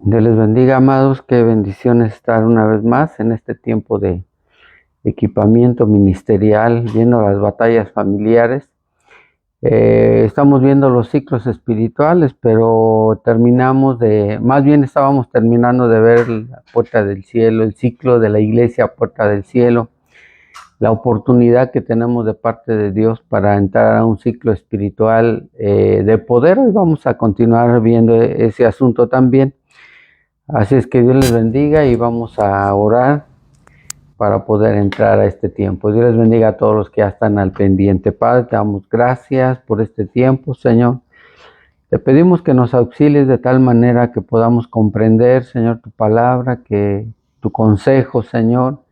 Dios les bendiga, amados. Qué bendición estar una vez más en este tiempo de equipamiento ministerial, viendo las batallas familiares. Estamos viendo los ciclos espirituales, pero más bien estábamos terminando de ver la puerta del cielo, el ciclo de la iglesia, puerta del cielo, la oportunidad que tenemos de parte de Dios para entrar a un ciclo espiritual de poder. Hoy vamos a continuar viendo ese asunto también. Así es que Dios les bendiga y vamos a orar para poder entrar a este tiempo. Dios les bendiga a todos los que ya están al pendiente. Padre, te damos gracias por este tiempo, Señor. Te pedimos que nos auxilies de tal manera que podamos comprender, Señor, tu palabra, que tu consejo, Señor,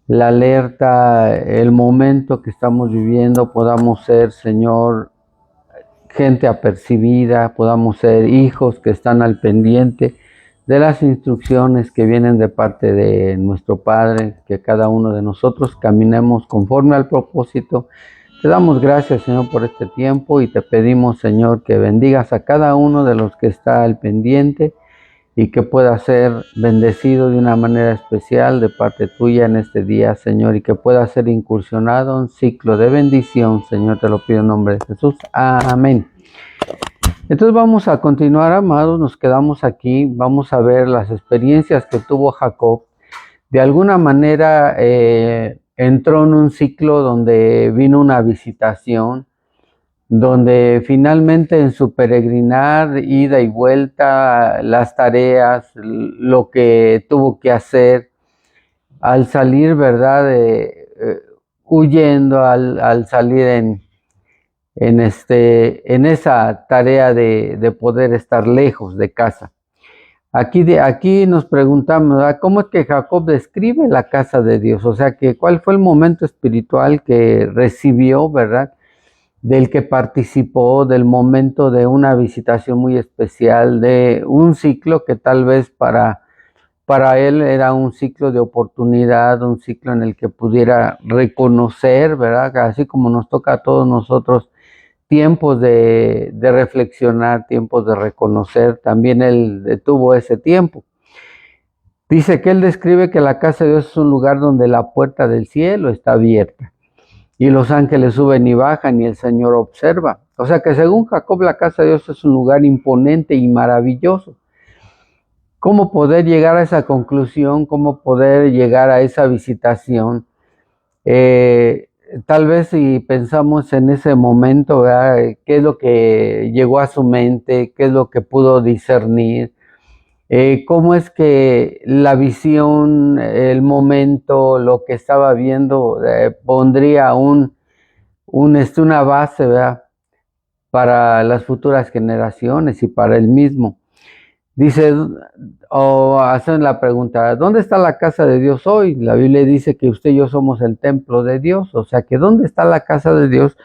la alerta, el momento que estamos viviendo, podamos ser, Señor, gente apercibida, podamos ser hijos que están al pendiente de las instrucciones que vienen de parte de nuestro Padre, que cada uno de nosotros caminemos conforme al propósito. Te damos gracias, Señor, por este tiempo y te pedimos, Señor, que bendigas a cada uno de los que está al pendiente y que pueda ser bendecido de una manera especial de parte tuya en este día, Señor, y que pueda ser incursionado en un ciclo de bendición, Señor, te lo pido en nombre de Jesús. Amén. Entonces vamos a continuar, amados, nos quedamos aquí, vamos a ver las experiencias que tuvo Jacob. De alguna manera entró en un ciclo donde vino una visitación, donde finalmente en su peregrinar, ida y vuelta, las tareas, lo que tuvo que hacer, al salir, ¿verdad? Huyendo, al salir en esa tarea de poder estar lejos de casa. Aquí nos preguntamos, ¿verdad? ¿Cómo es que Jacob describe la casa de Dios? O sea, ¿cuál fue el momento espiritual que recibió, ¿verdad? Del que participó, del momento de una visitación muy especial, de un ciclo que tal vez para él era un ciclo de oportunidad, un ciclo en el que pudiera reconocer, ¿verdad? Así como nos toca a todos nosotros tiempos de reflexionar, tiempos de reconocer, también él tuvo ese tiempo. Dice que él describe que la casa de Dios es un lugar donde la puerta del cielo está abierta y los ángeles suben y bajan y el Señor observa. O sea que según Jacob la casa de Dios es un lugar imponente y maravilloso. ¿Cómo poder llegar a esa conclusión? ¿Cómo poder llegar a esa visitación? Tal vez si pensamos en ese momento, ¿verdad? ¿Qué es lo que llegó a su mente? ¿Qué es lo que pudo discernir? ¿Cómo es que la visión, el momento, lo que estaba viendo, pondría una base, ¿verdad? Para las futuras generaciones y para él mismo? Dice, o hacen la pregunta, ¿dónde está la casa de Dios hoy? La Biblia dice que usted y yo somos el templo de Dios, o sea que ¿dónde está la casa de Dios?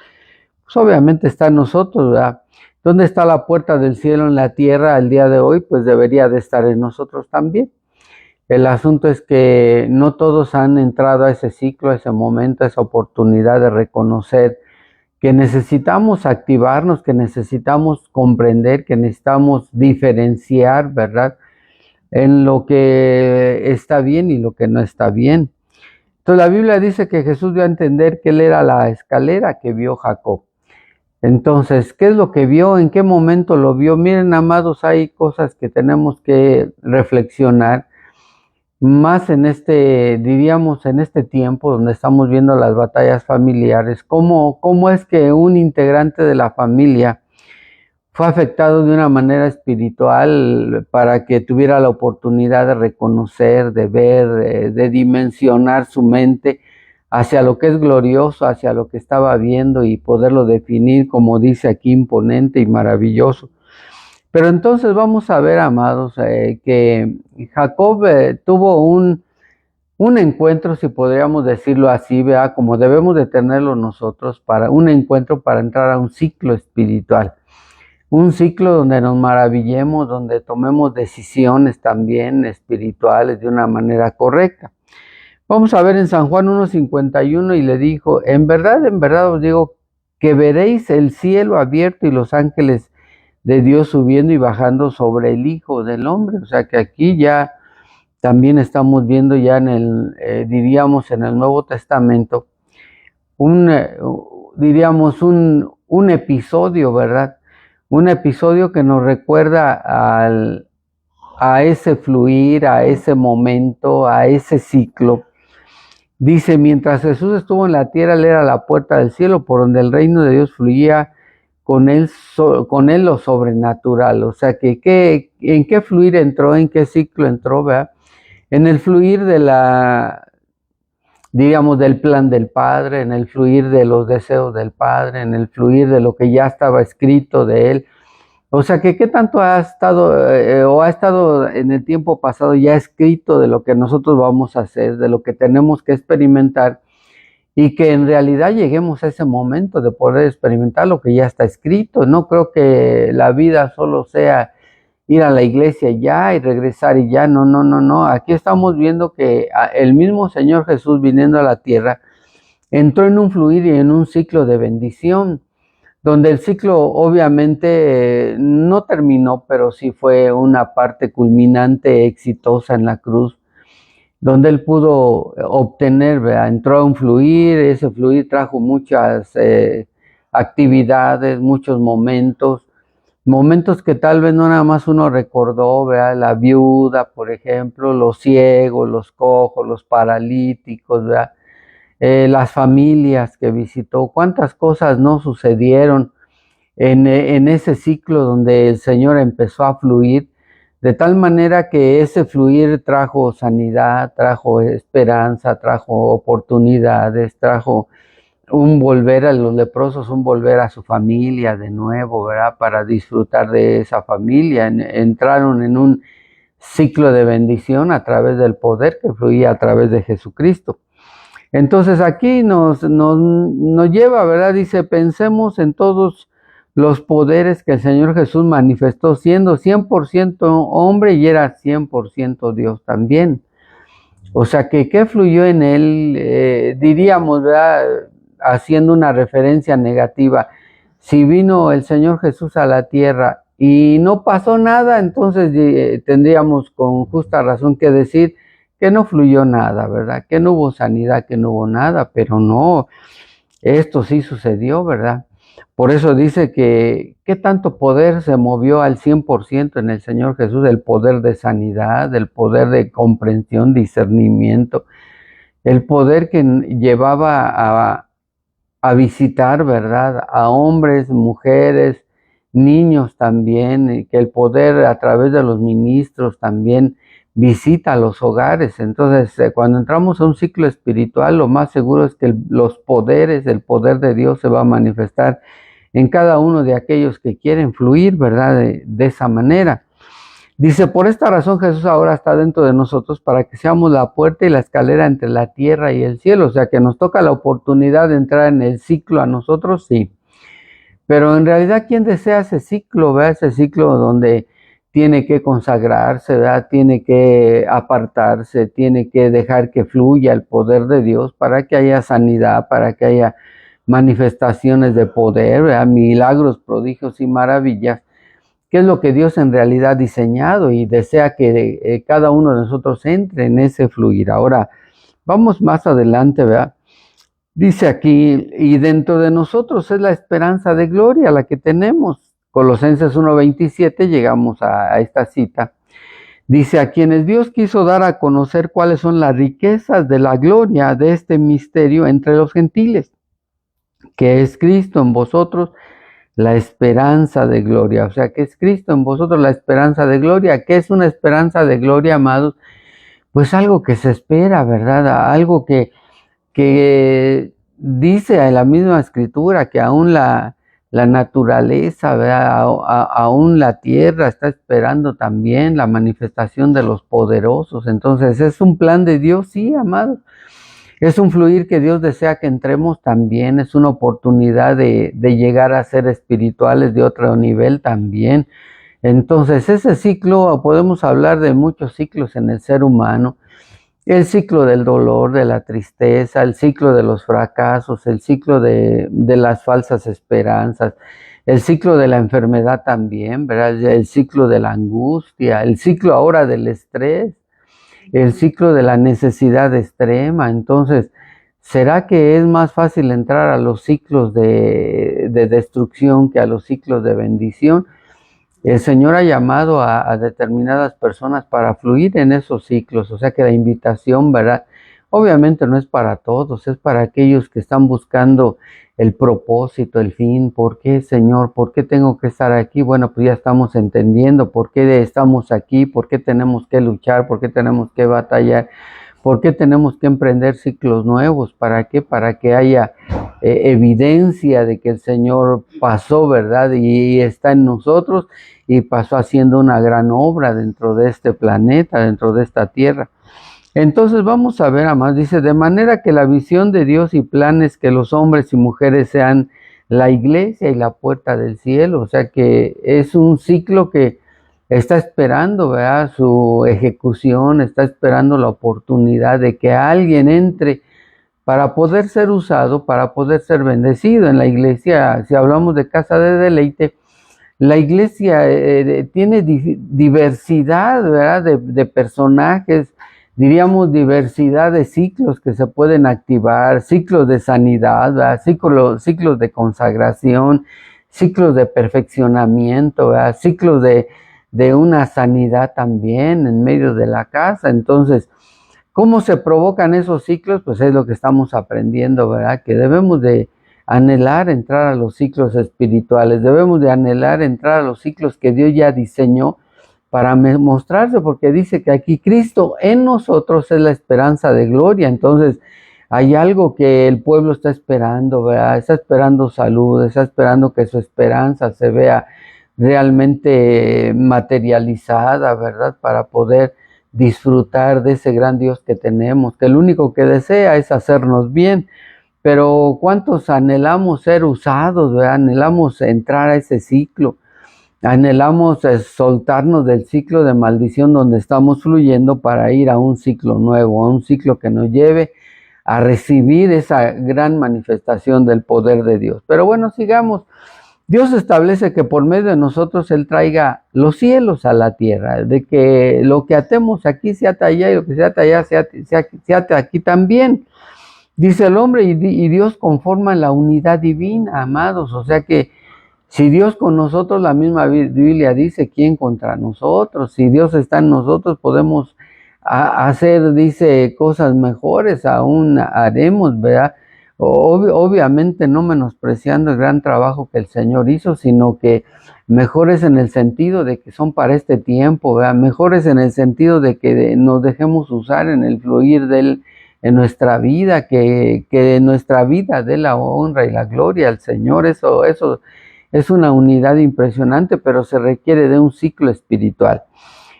Pues obviamente está en nosotros, ¿verdad? ¿Dónde está la puerta del cielo en la tierra al día de hoy? Pues debería de estar en nosotros también. El asunto es que no todos han entrado a ese ciclo, a ese momento, a esa oportunidad de reconocer que necesitamos activarnos, que necesitamos comprender, que necesitamos diferenciar, ¿verdad? En lo que está bien y lo que no está bien. Entonces la Biblia dice que Jesús dio a entender que él era la escalera que vio Jacob. Entonces, ¿qué es lo que vio? ¿En qué momento lo vio? Miren, amados, hay cosas que tenemos que reflexionar, más diríamos, en este tiempo donde estamos viendo las batallas familiares. ¿Cómo es que un integrante de la familia fue afectado de una manera espiritual para que tuviera la oportunidad de reconocer, de ver, de dimensionar su mente hacia lo que es glorioso, hacia lo que estaba viendo y poderlo definir, como dice aquí, imponente y maravilloso? Pero entonces vamos a ver, amados, que Jacob tuvo un encuentro, si podríamos decirlo así, ¿verdad? Como debemos de tenerlo nosotros, para un encuentro para entrar a un ciclo espiritual. Un ciclo donde nos maravillemos, donde tomemos decisiones también espirituales de una manera correcta. Vamos a ver en San Juan 1:51 y le dijo, en verdad os digo que veréis el cielo abierto y los ángeles de Dios subiendo y bajando sobre el Hijo del Hombre. O sea que aquí ya también estamos viendo ya en el, diríamos en el Nuevo Testamento, diríamos un episodio, ¿verdad? Un episodio que nos recuerda a ese fluir, a ese momento, a ese ciclo. Dice, mientras Jesús estuvo en la tierra, Él era la puerta del cielo, por donde el reino de Dios fluía con él lo sobrenatural. O sea, que ¿en qué fluir entró? ¿En qué ciclo entró? ¿Verdad? En el fluir de diríamos, del plan del Padre, en el fluir de los deseos del Padre, en el fluir de lo que ya estaba escrito de Él. O sea, que qué tanto ha estado o ha estado en el tiempo pasado ya escrito de lo que nosotros vamos a hacer, de lo que tenemos que experimentar, y que en realidad lleguemos a ese momento de poder experimentar lo que ya está escrito. No creo que la vida solo sea ir a la iglesia ya y regresar y ya, no, no, no, no. Aquí estamos viendo que el mismo Señor Jesús viniendo a la tierra entró en un fluir y en un ciclo de bendición, donde el ciclo obviamente no terminó, pero sí fue una parte culminante, exitosa en la cruz, donde él pudo obtener, ¿verdad? Entró a un fluir, ese fluir trajo muchas actividades, muchos momentos que tal vez no nada más uno recordó, ¿verdad? La viuda, por ejemplo, los ciegos, los cojos, los paralíticos, ¿verdad? Las familias que visitó, cuántas cosas no sucedieron en ese ciclo donde el Señor empezó a fluir, de tal manera que ese fluir trajo sanidad, trajo esperanza, trajo oportunidades, trajo un volver a los leprosos, un volver a su familia de nuevo, ¿verdad? Para disfrutar de esa familia. Entraron en un ciclo de bendición a través del poder que fluía a través de Jesucristo. Entonces aquí nos lleva, ¿verdad? Dice, pensemos en todos los poderes que el Señor Jesús manifestó siendo 100% hombre y era 100% Dios también. O sea que ¿qué fluyó en él? Diríamos, ¿verdad? Haciendo una referencia negativa, si vino el Señor Jesús a la tierra y no pasó nada, entonces tendríamos con justa razón que decir que no fluyó nada, ¿verdad? Que no hubo sanidad, que no hubo nada, pero no, esto sí sucedió, ¿verdad? Por eso dice que qué tanto poder se movió al 100% en el Señor Jesús, el poder de sanidad, el poder de comprensión, discernimiento, el poder que llevaba a visitar, ¿verdad? A hombres, mujeres, niños también, que el poder a través de los ministros también visita los hogares. Entonces, cuando entramos a un ciclo espiritual, lo más seguro es que los poderes, el poder de Dios se va a manifestar en cada uno de aquellos que quieren fluir, ¿verdad? De esa manera. Dice, por esta razón Jesús ahora está dentro de nosotros para que seamos la puerta y la escalera entre la tierra y el cielo. O sea, que nos toca la oportunidad de entrar en el ciclo a nosotros, sí. Pero en realidad, ¿quién desea ese ciclo? ¿Verdad? Ese ciclo donde tiene que consagrarse, ¿verdad? Tiene que apartarse, tiene que dejar que fluya el poder de Dios para que haya sanidad, para que haya manifestaciones de poder, ¿verdad? Milagros, prodigios y maravillas, que es lo que Dios en realidad ha diseñado y desea que cada uno de nosotros entre en ese fluir. Ahora, vamos más adelante, ¿verdad? Dice aquí, y dentro de nosotros es la esperanza de gloria la que tenemos. Colosenses 1:27, llegamos a esta cita. Dice, a quienes Dios quiso dar a conocer cuáles son las riquezas de la gloria de este misterio entre los gentiles, que es Cristo en vosotros, la esperanza de gloria. O sea, que es Cristo en vosotros la esperanza de gloria. ¿Qué es una esperanza de gloria, amados? Pues algo que se espera, ¿verdad? Algo que dice en la misma escritura que aún la naturaleza, ¿verdad? Aún la tierra está esperando también la manifestación de los poderosos. Entonces, ¿es un plan de Dios? Sí, amados. Es un fluir que Dios desea que entremos también, es una oportunidad de llegar a ser espirituales de otro nivel también. Entonces, ese ciclo, podemos hablar de muchos ciclos en el ser humano, el ciclo del dolor, de la tristeza, el ciclo de los fracasos, el ciclo de las falsas esperanzas, el ciclo de la enfermedad también, ¿verdad? El ciclo de la angustia, el ciclo ahora del estrés, el ciclo de la necesidad extrema. Entonces, ¿será que es más fácil entrar a los ciclos de destrucción que a los ciclos de bendición? El Señor ha llamado a determinadas personas para fluir en esos ciclos, o sea que la invitación, ¿verdad? Obviamente no es para todos, es para aquellos que están buscando el propósito, el fin. ¿Por qué, Señor? ¿Por qué tengo que estar aquí? Bueno, pues ya estamos entendiendo por qué estamos aquí, por qué tenemos que luchar, por qué tenemos que batallar, por qué tenemos que emprender ciclos nuevos. ¿Para qué? Para que haya evidencia de que el Señor pasó, ¿verdad? Y está en nosotros y pasó haciendo una gran obra dentro de este planeta, dentro de esta tierra. Entonces vamos a ver, amados, dice, de manera que la visión de Dios y planes que los hombres y mujeres sean la iglesia y la puerta del cielo, o sea que es un ciclo que está esperando, ¿verdad?, su ejecución, está esperando la oportunidad de que alguien entre para poder ser usado, para poder ser bendecido. En la iglesia, si hablamos de casa de deleite, la iglesia tiene diversidad, ¿verdad?, de personajes, diríamos diversidad de ciclos que se pueden activar, ciclos de sanidad, ¿verdad?, ciclos de consagración, ciclos de perfeccionamiento, ¿verdad?, ciclos de una sanidad también en medio de la casa. Entonces, ¿cómo se provocan esos ciclos? Pues es lo que estamos aprendiendo, ¿verdad? Que debemos de anhelar entrar a los ciclos espirituales, debemos de anhelar entrar a los ciclos que Dios ya diseñó para mostrarse, porque dice que aquí Cristo en nosotros es la esperanza de gloria. Entonces, hay algo que el pueblo está esperando, ¿verdad? Está esperando salud, está esperando que su esperanza se vea realmente materializada, ¿verdad? Para poder disfrutar de ese gran Dios que tenemos, que el único que desea es hacernos bien. Pero ¿cuántos anhelamos ser usados, ¿verdad? Anhelamos entrar a ese ciclo, anhelamos soltarnos del ciclo de maldición donde estamos fluyendo para ir a un ciclo nuevo, a un ciclo que nos lleve a recibir esa gran manifestación del poder de Dios? Pero bueno, sigamos. Dios establece que por medio de nosotros Él traiga los cielos a la tierra, de que lo que atemos aquí se ata allá y lo que se ata allá se ata aquí también. Dice el hombre y Dios conforman la unidad divina, amados. O sea que si Dios con nosotros, la misma Biblia dice, ¿quién contra nosotros? Si Dios está en nosotros, podemos hacer, dice, cosas mejores, aún haremos, ¿verdad? Obviamente no menospreciando el gran trabajo que el Señor hizo, sino que mejores en el sentido de que son para este tiempo, ¿verdad? Mejores en el sentido de que nos dejemos usar en el fluir de Él en nuestra vida, que en nuestra vida dé la honra y la gloria al Señor. Eso es una unidad impresionante, pero se requiere de un ciclo espiritual.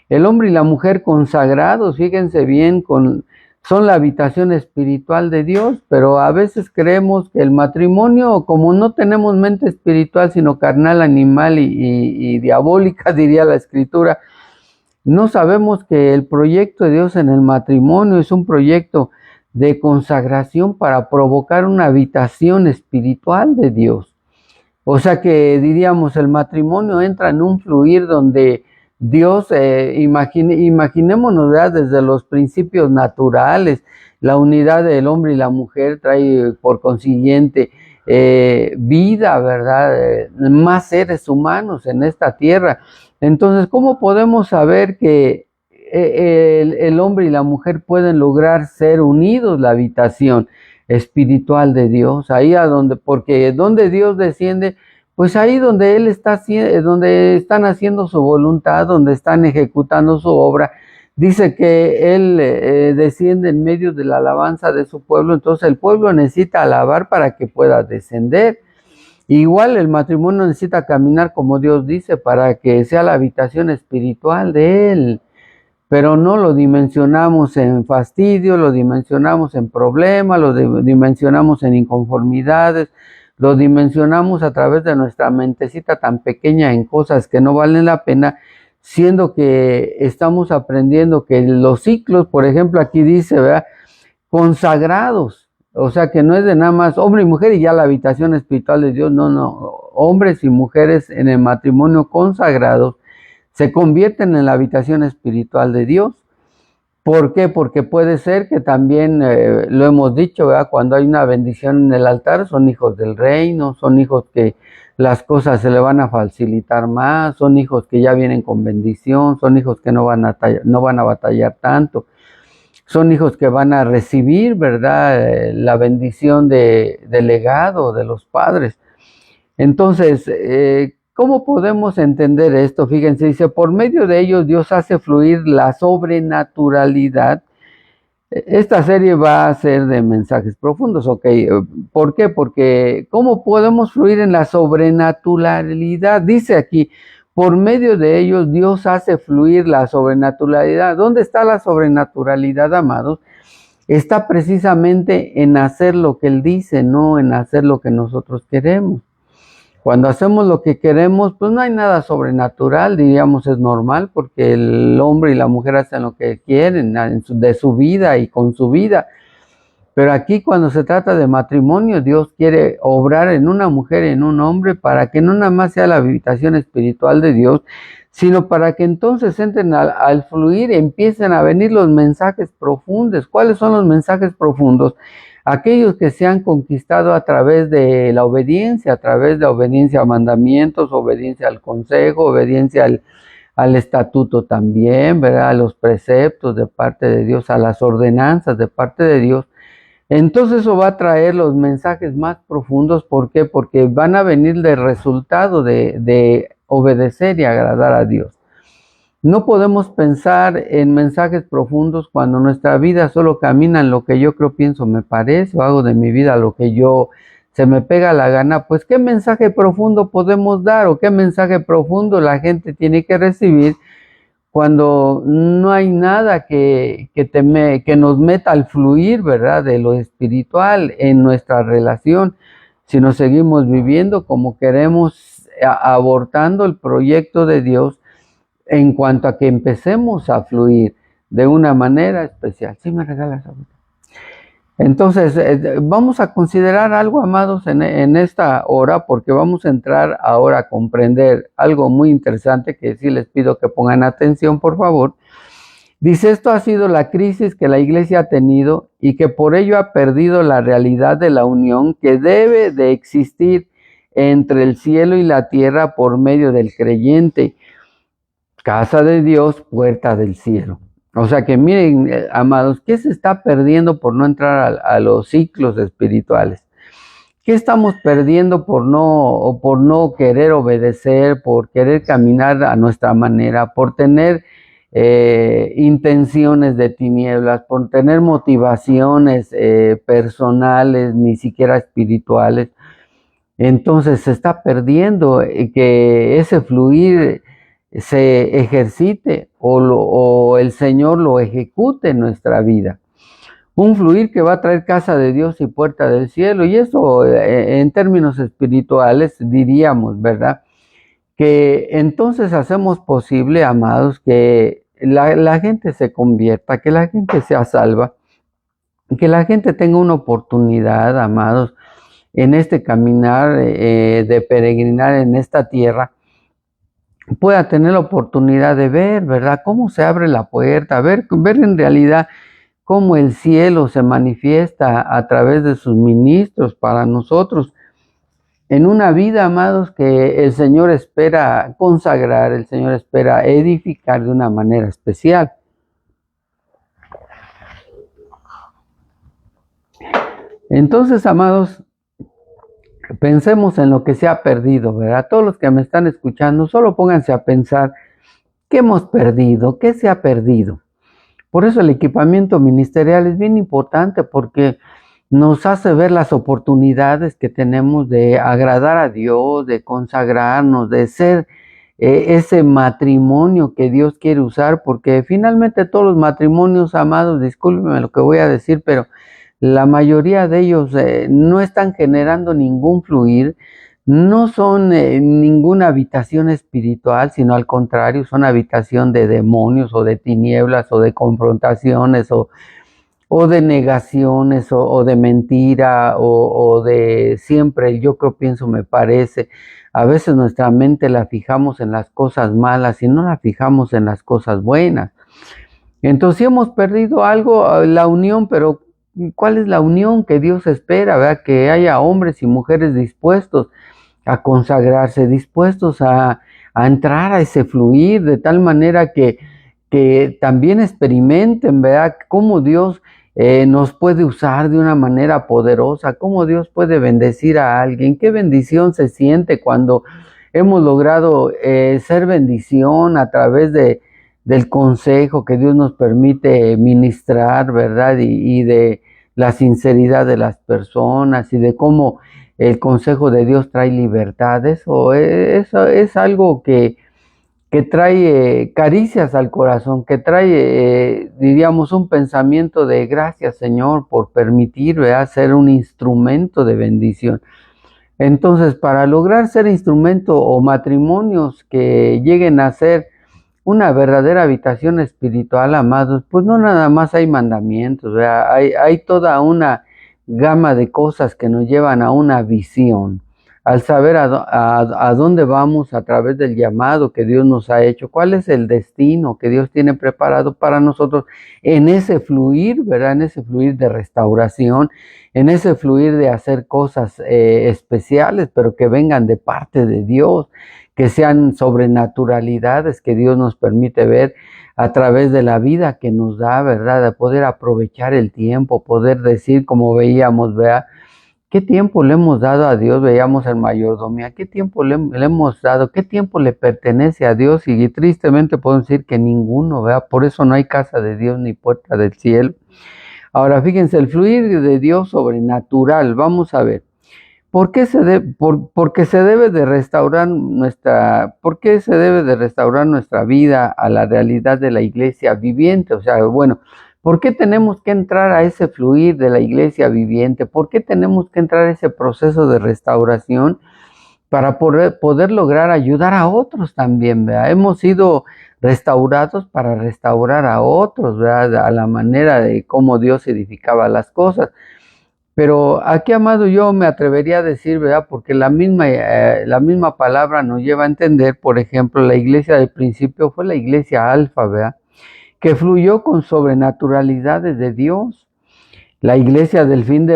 El hombre y la mujer consagrados, fíjense bien, son la habitación espiritual de Dios, pero a veces creemos que el matrimonio, como no tenemos mente espiritual, sino carnal, animal y diabólica, diría la Escritura, no sabemos que el proyecto de Dios en el matrimonio es un proyecto de consagración para provocar una habitación espiritual de Dios. O sea que diríamos, el matrimonio entra en un fluir donde Dios, imaginémonos, ¿verdad?, desde los principios naturales, la unidad del hombre y la mujer trae por consiguiente vida, ¿verdad?, más seres humanos en esta tierra. Entonces, ¿cómo podemos saber que el hombre y la mujer pueden lograr ser unidos, la habitación espiritual de Dios? Ahí a donde, porque donde Dios desciende, pues ahí donde Él está, donde están haciendo su voluntad, donde están ejecutando su obra, dice que Él desciende en medio de la alabanza de su pueblo. Entonces el pueblo necesita alabar para que pueda descender. Igual el matrimonio necesita caminar como Dios dice para que sea la habitación espiritual de Él. Pero no lo dimensionamos en fastidio, lo dimensionamos en problemas, lo dimensionamos en inconformidades, lo dimensionamos a través de nuestra mentecita tan pequeña en cosas que no valen la pena, siendo que estamos aprendiendo que los ciclos, por ejemplo, aquí dice, ¿verdad?, consagrados. O sea que no es de nada más hombre y mujer y ya la habitación espiritual de Dios. No, no. Hombres y mujeres en el matrimonio consagrados se convierten en la habitación espiritual de Dios. ¿Por qué? Porque puede ser que también, lo hemos dicho, ¿verdad? Cuando hay una bendición en el altar, son hijos del reino, son hijos que las cosas se le van a facilitar más, son hijos que ya vienen con bendición, son hijos que no van a batallar tanto, son hijos que van a recibir, ¿verdad? La bendición del legado de los padres. Entonces, ¿cómo podemos entender esto? Fíjense, dice, por medio de ellos Dios hace fluir la sobrenaturalidad. Esta serie va a ser de mensajes profundos, ¿ok? ¿Por qué? Porque ¿cómo podemos fluir en la sobrenaturalidad? Dice aquí, por medio de ellos Dios hace fluir la sobrenaturalidad. ¿Dónde está la sobrenaturalidad, amados? Está precisamente en hacer lo que Él dice, no en hacer lo que nosotros queremos. Cuando hacemos lo que queremos, pues no hay nada sobrenatural, diríamos es normal, porque el hombre y la mujer hacen lo que quieren de su vida y con su vida. Pero aquí cuando se trata de matrimonio, Dios quiere obrar en una mujer y en un hombre para que no nada más sea la habitación espiritual de Dios, sino para que entonces entren al fluir, empiecen a venir los mensajes profundos. ¿Cuáles son los mensajes profundos? Aquellos que se han conquistado a través de la obediencia, a través de obediencia a mandamientos, obediencia al consejo, obediencia al estatuto también, ¿verdad? A los preceptos de parte de Dios, a las ordenanzas de parte de Dios. Entonces eso va a traer los mensajes más profundos. ¿Por qué? Porque van a venir del resultado de obedecer y agradar a Dios. No podemos pensar en mensajes profundos cuando nuestra vida solo camina en lo que yo creo, pienso, me parece, o hago de mi vida lo que se me pega la gana. Pues ¿qué mensaje profundo podemos dar o qué mensaje profundo la gente tiene que recibir cuando no hay nada que nos meta al fluir, ¿verdad?, de lo espiritual en nuestra relación, sino seguimos viviendo como queremos, abortando el proyecto de Dios en cuanto a que empecemos a fluir de una manera especial. ¿Sí me regalas ahorita? Entonces, vamos a considerar algo, amados, en esta hora, porque vamos a entrar ahora a comprender algo muy interesante que sí les pido que pongan atención, por favor. Dice, esto ha sido la crisis que la iglesia ha tenido y que por ello ha perdido la realidad de la unión que debe de existir entre el cielo y la tierra por medio del creyente. Casa de Dios, puerta del cielo. O sea que miren, amados, ¿qué se está perdiendo por no entrar a los ciclos espirituales? ¿Qué estamos perdiendo por no querer obedecer, por querer caminar a nuestra manera, por tener intenciones de tinieblas, por tener motivaciones personales, ni siquiera espirituales? Entonces se está perdiendo que ese fluir se ejercite o el Señor lo ejecute en nuestra vida. Un fluir que va a traer casa de Dios y puerta del cielo. Y eso en términos espirituales diríamos, ¿verdad? Que entonces hacemos posible, amados, que la gente se convierta, que la gente sea salva, que la gente tenga una oportunidad, amados, en este caminar de peregrinar en esta tierra, pueda tener la oportunidad de ver, ¿verdad?, cómo se abre la puerta, ver en realidad cómo el cielo se manifiesta a través de sus ministros para nosotros en una vida, amados, que el Señor espera consagrar, el Señor espera edificar de una manera especial. Entonces, amados, pensemos en lo que se ha perdido, ¿verdad? Todos los que me están escuchando, solo pónganse a pensar, ¿qué hemos perdido? ¿Qué se ha perdido? Por eso el equipamiento ministerial es bien importante, porque nos hace ver las oportunidades que tenemos de agradar a Dios, de consagrarnos, de ser ese matrimonio que Dios quiere usar, porque finalmente todos los matrimonios, amados, discúlpenme lo que voy a decir, pero la mayoría de ellos no están generando ningún fluir, no son ninguna habitación espiritual, sino al contrario, son habitación de demonios o de tinieblas o de confrontaciones o de negaciones, o de mentira, o de siempre, yo creo, pienso, me parece. A veces nuestra mente la fijamos en las cosas malas y no la fijamos en las cosas buenas. Entonces, sí hemos perdido algo, la unión, pero ¿cuál es la unión que Dios espera? ¿Verdad? Que haya hombres y mujeres dispuestos a consagrarse, dispuestos a entrar a ese fluir, de tal manera que también experimenten, ¿verdad? Cómo Dios nos puede usar de una manera poderosa, cómo Dios puede bendecir a alguien, qué bendición se siente cuando hemos logrado ser bendición a través del consejo que Dios nos permite ministrar, ¿verdad? Y de la sinceridad de las personas y de cómo el consejo de Dios trae libertad. Eso es algo que trae caricias al corazón, que trae, diríamos, un pensamiento de gracias, Señor, por permitir, ¿verdad?, ser un instrumento de bendición. Entonces, para lograr ser instrumento o matrimonios que lleguen a ser una verdadera habitación espiritual, amados, pues no nada más hay mandamientos, ¿verdad? Hay toda una gama de cosas que nos llevan a una visión, al saber a dónde vamos a través del llamado que Dios nos ha hecho, cuál es el destino que Dios tiene preparado para nosotros en ese fluir, ¿verdad? En ese fluir de restauración, en ese fluir de hacer cosas especiales, pero que vengan de parte de Dios, que sean sobrenaturalidades que Dios nos permite ver a través de la vida que nos da, ¿verdad? De poder aprovechar el tiempo, poder decir, como veíamos, ¿verdad? ¿Qué tiempo le hemos dado a Dios? Veíamos en mayordomía. ¿Qué tiempo le hemos dado? ¿Qué tiempo le pertenece a Dios? Y tristemente podemos decir que ninguno, ¿verdad? Por eso no hay casa de Dios ni puerta del cielo. Ahora, fíjense, el fluir de Dios sobrenatural. Vamos a ver. Porque se debe de restaurar ¿por qué se debe de restaurar nuestra vida a la realidad de la iglesia viviente? O sea, bueno, ¿por qué tenemos que entrar a ese fluir de la iglesia viviente? ¿Por qué tenemos que entrar a ese proceso de restauración para poder lograr ayudar a otros también, ¿verdad? Hemos sido restaurados para restaurar a otros, ¿verdad? A la manera de cómo Dios edificaba las cosas. Pero aquí, amado, yo me atrevería a decir, ¿verdad? Porque la misma palabra nos lleva a entender, por ejemplo, la iglesia del principio fue la iglesia alfa, ¿verdad? Que fluyó con sobrenaturalidades de Dios. La iglesia del fin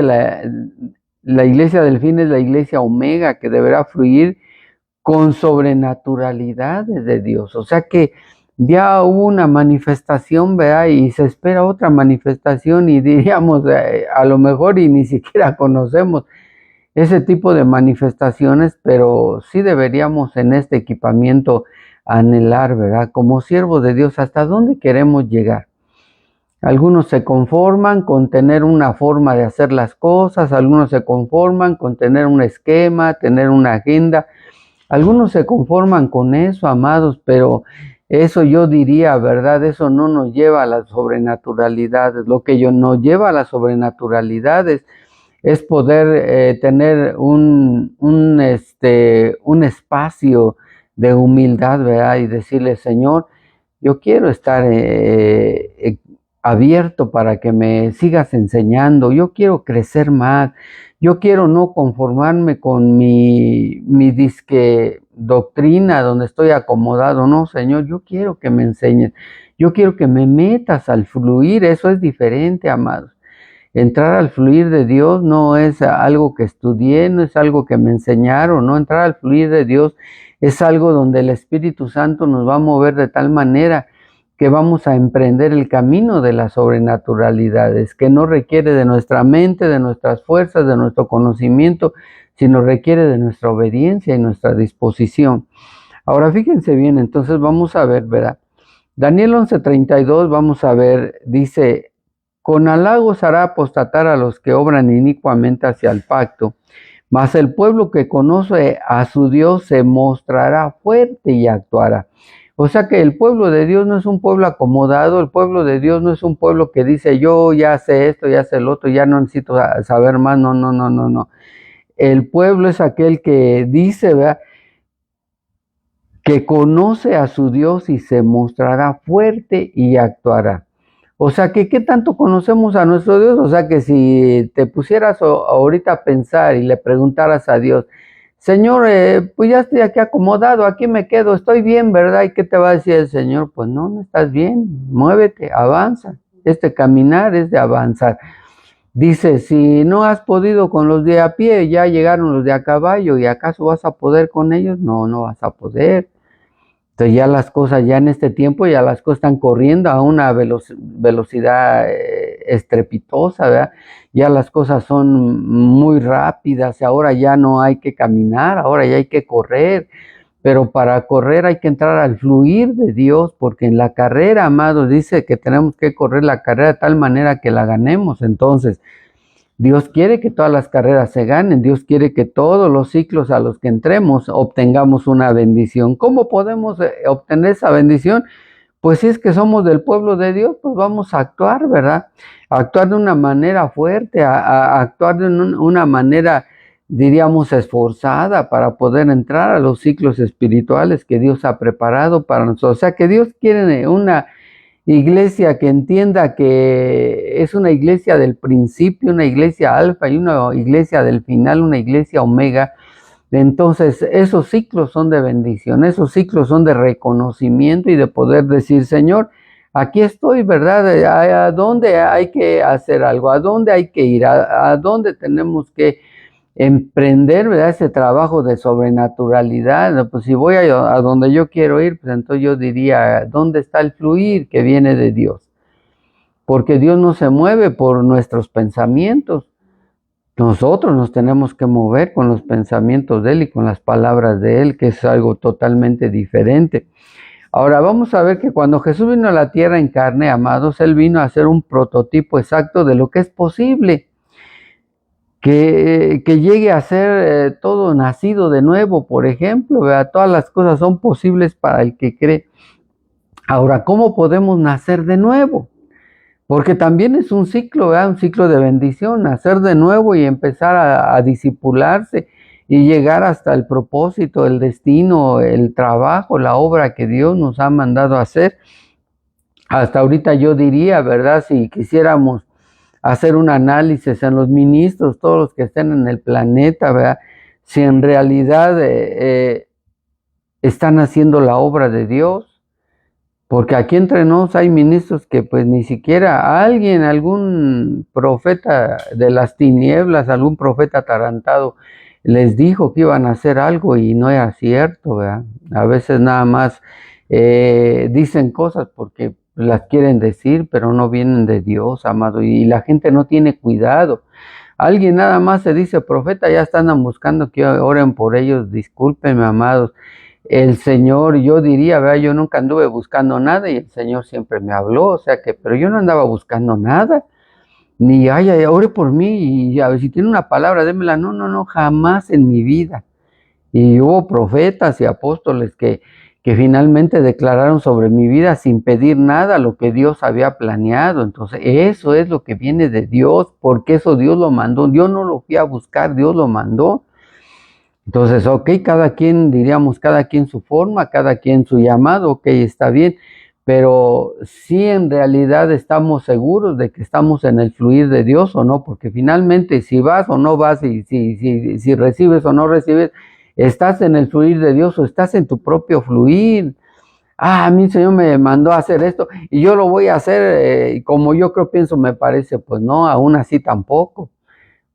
la iglesia del fin es la iglesia omega, que deberá fluir con sobrenaturalidades de Dios. O sea que ya hubo una manifestación, ¿verdad? Y se espera otra manifestación y diríamos, a lo mejor y ni siquiera conocemos ese tipo de manifestaciones, pero sí deberíamos en este equipamiento anhelar, ¿verdad? Como siervos de Dios, ¿hasta dónde queremos llegar? Algunos se conforman con tener una forma de hacer las cosas, algunos se conforman con tener un esquema, tener una agenda. Algunos se conforman con eso, amados, pero eso yo diría, ¿verdad? Eso no nos lleva a las sobrenaturalidades. Lo que nos lleva a las sobrenaturalidades es poder tener un espacio de humildad, ¿verdad? Y decirle, Señor, yo quiero estar abierto para que me sigas enseñando, yo quiero crecer más, yo quiero no conformarme con mi disque doctrina donde estoy acomodado, no, Señor, yo quiero que me enseñes, yo quiero que me metas al fluir, eso es diferente, amados. Entrar al fluir de Dios no es algo que estudié, no es algo que me enseñaron, no, entrar al fluir de Dios es algo donde el Espíritu Santo nos va a mover de tal manera que vamos a emprender el camino de las sobrenaturalidades, que no requiere de nuestra mente, de nuestras fuerzas, de nuestro conocimiento, sino requiere de nuestra obediencia y nuestra disposición. Ahora fíjense bien, entonces vamos a ver, ¿verdad? Daniel 11:32, vamos a ver, dice, con halagos hará apostatar a los que obran inicuamente hacia el pacto, mas el pueblo que conoce a su Dios se mostrará fuerte y actuará. O sea que el pueblo de Dios no es un pueblo acomodado, el pueblo de Dios no es un pueblo que dice, yo ya sé esto, ya sé el otro, ya no necesito saber más, no, no, no, no, no. El pueblo es aquel que dice, ¿verdad?, que conoce a su Dios y se mostrará fuerte y actuará. O sea, que qué tanto conocemos a nuestro Dios. O sea, que si te pusieras ahorita a pensar y le preguntaras a Dios, Señor, pues ya estoy aquí acomodado, aquí me quedo, estoy bien, ¿verdad? ¿Y qué te va a decir el Señor? Pues no, no estás bien, muévete, avanza. Este caminar es de avanzar. Dice, si no has podido con los de a pie, ya llegaron los de a caballo, ¿y acaso vas a poder con ellos? No, no vas a poder. Entonces ya las cosas, ya en este tiempo, ya las cosas están corriendo a una velocidad estrepitosa, ¿verdad? Ya las cosas son muy rápidas, ahora ya no hay que caminar, ahora ya hay que correr, pero para correr hay que entrar al fluir de Dios, porque en la carrera, amados, dice que tenemos que correr la carrera de tal manera que la ganemos. Entonces, Dios quiere que todas las carreras se ganen, Dios quiere que todos los ciclos a los que entremos obtengamos una bendición. ¿Cómo podemos obtener esa bendición? Pues si es que somos del pueblo de Dios, pues vamos a actuar, ¿verdad? A actuar de una manera fuerte, a actuar de una manera, diríamos, esforzada para poder entrar a los ciclos espirituales que Dios ha preparado para nosotros. O sea, que Dios quiere una iglesia que entienda que es una iglesia del principio, una iglesia alfa y una iglesia del final, una iglesia omega. Entonces, esos ciclos son de bendición, esos ciclos son de reconocimiento y de poder decir, Señor, aquí estoy, ¿verdad? ¿A dónde hay que hacer algo? ¿A dónde hay que ir? ¿A dónde tenemos que emprender, ¿verdad? Ese trabajo de sobrenaturalidad? Pues si voy a donde yo quiero ir, pues entonces yo diría, ¿dónde está el fluir que viene de Dios? Porque Dios no se mueve por nuestros pensamientos. Nosotros nos tenemos que mover con los pensamientos de Él y con las palabras de Él, que es algo totalmente diferente. Ahora vamos a ver que cuando Jesús vino a la tierra en carne, amados, Él vino a ser un prototipo exacto de lo que es posible. Que llegue a ser todo nacido de nuevo, por ejemplo, ¿verdad? Todas las cosas son posibles para el que cree. Ahora, ¿cómo podemos nacer de nuevo? Porque también es un ciclo, ¿verdad? Un ciclo de bendición, nacer de nuevo y empezar a disipularse y llegar hasta el propósito, el destino, el trabajo, la obra que Dios nos ha mandado a hacer. Hasta ahorita yo diría, ¿verdad? Si quisiéramos hacer un análisis en los ministros, todos los que estén en el planeta, ¿verdad? Si en realidad están haciendo la obra de Dios, porque aquí entre nos hay ministros que pues ni siquiera alguien, algún profeta de las tinieblas, algún profeta atarantado, les dijo que iban a hacer algo y no era cierto, ¿verdad? A veces nada más dicen cosas porque las quieren decir, pero no vienen de Dios, amado, y la gente no tiene cuidado. Alguien nada más se dice profeta, ya están buscando que oren por ellos. Discúlpenme, amados. El Señor, yo diría, ¿verdad? Yo nunca anduve buscando nada y el Señor siempre me habló, o sea que, pero yo no andaba buscando nada, ni, ay, ore por mí y a ver si tiene una palabra, démela. No, no, no, jamás en mi vida. Y hubo profetas y apóstoles que finalmente declararon sobre mi vida sin pedir nada lo que Dios había planeado. Entonces, eso es lo que viene de Dios, porque eso Dios lo mandó. Yo no lo fui a buscar, Dios lo mandó. Entonces, ok, cada quien, diríamos, cada quien su forma, cada quien su llamado, ok, está bien, pero si en realidad estamos seguros de que estamos en el fluir de Dios o no, porque finalmente si vas o no vas, si recibes o no recibes, estás en el fluir de Dios o estás en tu propio fluir. Ah, a mí el Señor me mandó a hacer esto y yo lo voy a hacer como yo creo, pienso, me parece, pues no, aún así tampoco.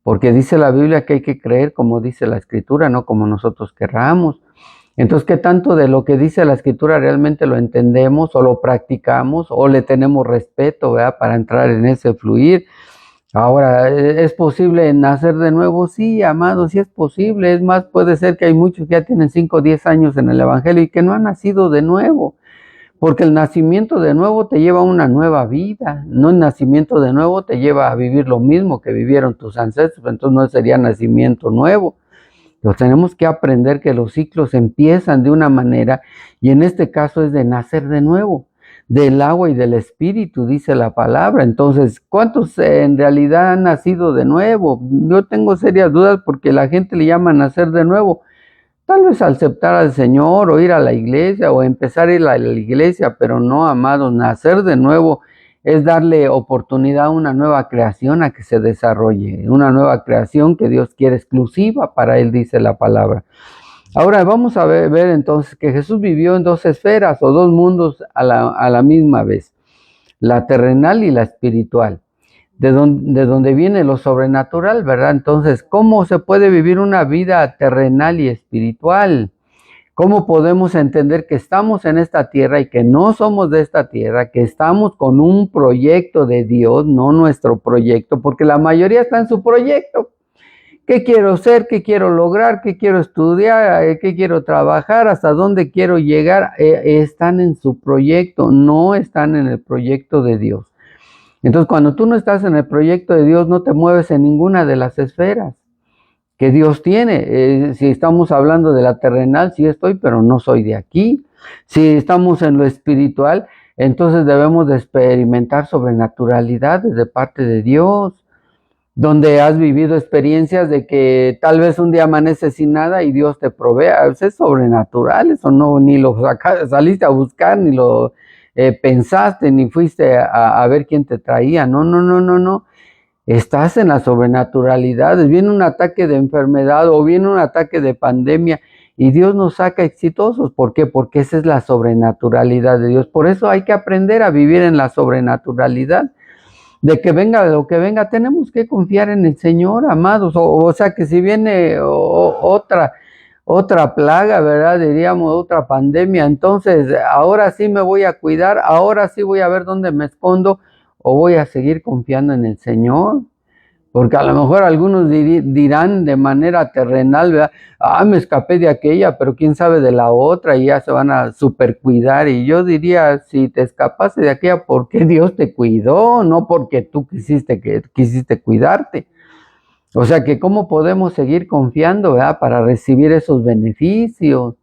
Porque dice la Biblia que hay que creer como dice la Escritura, no como nosotros querramos. Entonces, ¿qué tanto de lo que dice la Escritura realmente lo entendemos o lo practicamos o le tenemos respeto, ¿verdad? Para entrar en ese fluir? Ahora, ¿es posible nacer de nuevo? Sí, amado, sí es posible. Es más, puede ser que hay muchos que ya tienen 5 o 10 años en el Evangelio y que no han nacido de nuevo. Porque el nacimiento de nuevo te lleva a una nueva vida, no el nacimiento de nuevo te lleva a vivir lo mismo que vivieron tus ancestros, entonces no sería nacimiento nuevo. Pero tenemos que aprender que los ciclos empiezan de una manera y en este caso es de nacer de nuevo, del agua y del espíritu, dice la palabra. Entonces, ¿cuántos en realidad han nacido de nuevo? Yo tengo serias dudas porque la gente le llama nacer de nuevo. Tal vez aceptar al Señor o ir a la iglesia o empezar a ir a la iglesia, pero no, amados, nacer de nuevo es darle oportunidad a una nueva creación a que se desarrolle, una nueva creación que Dios quiere exclusiva para Él, dice la palabra. Ahora vamos a ver entonces que Jesús vivió en dos esferas o dos mundos a la misma vez, la terrenal y la espiritual, de donde viene lo sobrenatural, ¿verdad? Entonces, ¿cómo se puede vivir una vida terrenal y espiritual? ¿Cómo podemos entender que estamos en esta tierra y que no somos de esta tierra, que estamos con un proyecto de Dios, no nuestro proyecto? Porque la mayoría está en su proyecto. ¿Qué quiero ser? ¿Qué quiero lograr? ¿Qué quiero estudiar? ¿Qué quiero trabajar? ¿Hasta dónde quiero llegar? Están en su proyecto, no están en el proyecto de Dios. Entonces, cuando tú no estás en el proyecto de Dios, no te mueves en ninguna de las esferas que Dios tiene. Si estamos hablando de la terrenal, sí estoy, pero no soy de aquí. Si estamos en lo espiritual, entonces debemos de experimentar sobrenaturalidades de parte de Dios, donde has vivido experiencias de que tal vez un día amaneces sin nada y Dios te provea. Eso es sobrenatural, eso no, ni lo saliste a buscar, ni lo pensaste, ni fuiste a ver quién te traía. No. Estás en las sobrenaturalidades. Viene un ataque de enfermedad o viene un ataque de pandemia y Dios nos saca exitosos. ¿Por qué? Porque esa es la sobrenaturalidad de Dios. Por eso hay que aprender a vivir en la sobrenaturalidad. De que venga lo que venga, tenemos que confiar en el Señor, amados. O sea que si viene otra plaga, ¿verdad? Diríamos otra pandemia, entonces ahora sí me voy a cuidar, ahora sí voy a ver dónde me escondo, o voy a seguir confiando en el Señor. Porque a lo mejor algunos dirán de manera terrenal, ¿verdad? Me escapé de aquella, pero quién sabe de la otra, y ya se van a super cuidar. Y yo diría, si te escapaste de aquella, ¿por qué Dios te cuidó? No porque tú quisiste cuidarte. O sea que cómo podemos seguir confiando, ¿verdad? Para recibir esos beneficios.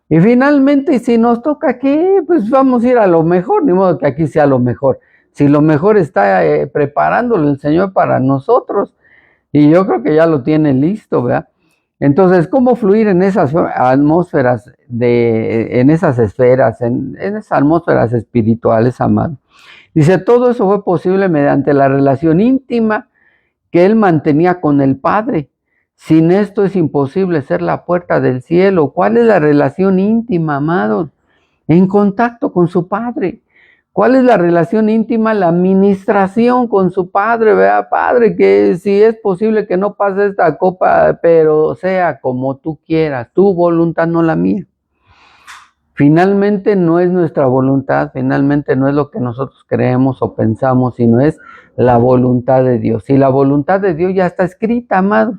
Y finalmente, si nos toca aquí, pues vamos a ir a lo mejor, ni modo que aquí sea lo mejor. Si lo mejor está preparándolo el Señor para nosotros, y yo creo que ya lo tiene listo, ¿verdad? Entonces, ¿cómo fluir en esas atmósferas, en esas esferas, en esas atmósferas espirituales, amado? Dice, todo eso fue posible mediante la relación íntima que Él mantenía con el Padre. Sin esto es imposible ser la puerta del cielo. ¿Cuál es la relación íntima, amados? En contacto con su Padre. ¿Cuál es la relación íntima? La administración con su Padre, ¿verdad? Padre, que si es posible que no pase esta copa, pero sea como tú quieras, tu voluntad, no la mía. Finalmente no es nuestra voluntad, finalmente no es lo que nosotros creemos o pensamos, sino es la voluntad de Dios. Y la voluntad de Dios ya está escrita, amados.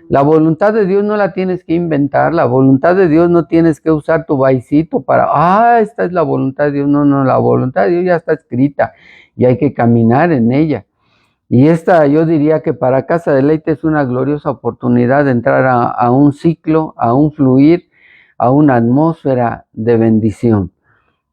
La voluntad de Dios no la tienes que inventar, la voluntad de Dios no tienes que usar tu vaicito para, esta es la voluntad de Dios. No, la voluntad de Dios ya está escrita y hay que caminar en ella. Y esta, yo diría que para Casa de Leite es una gloriosa oportunidad de entrar a un ciclo, a un fluir, a una atmósfera de bendición,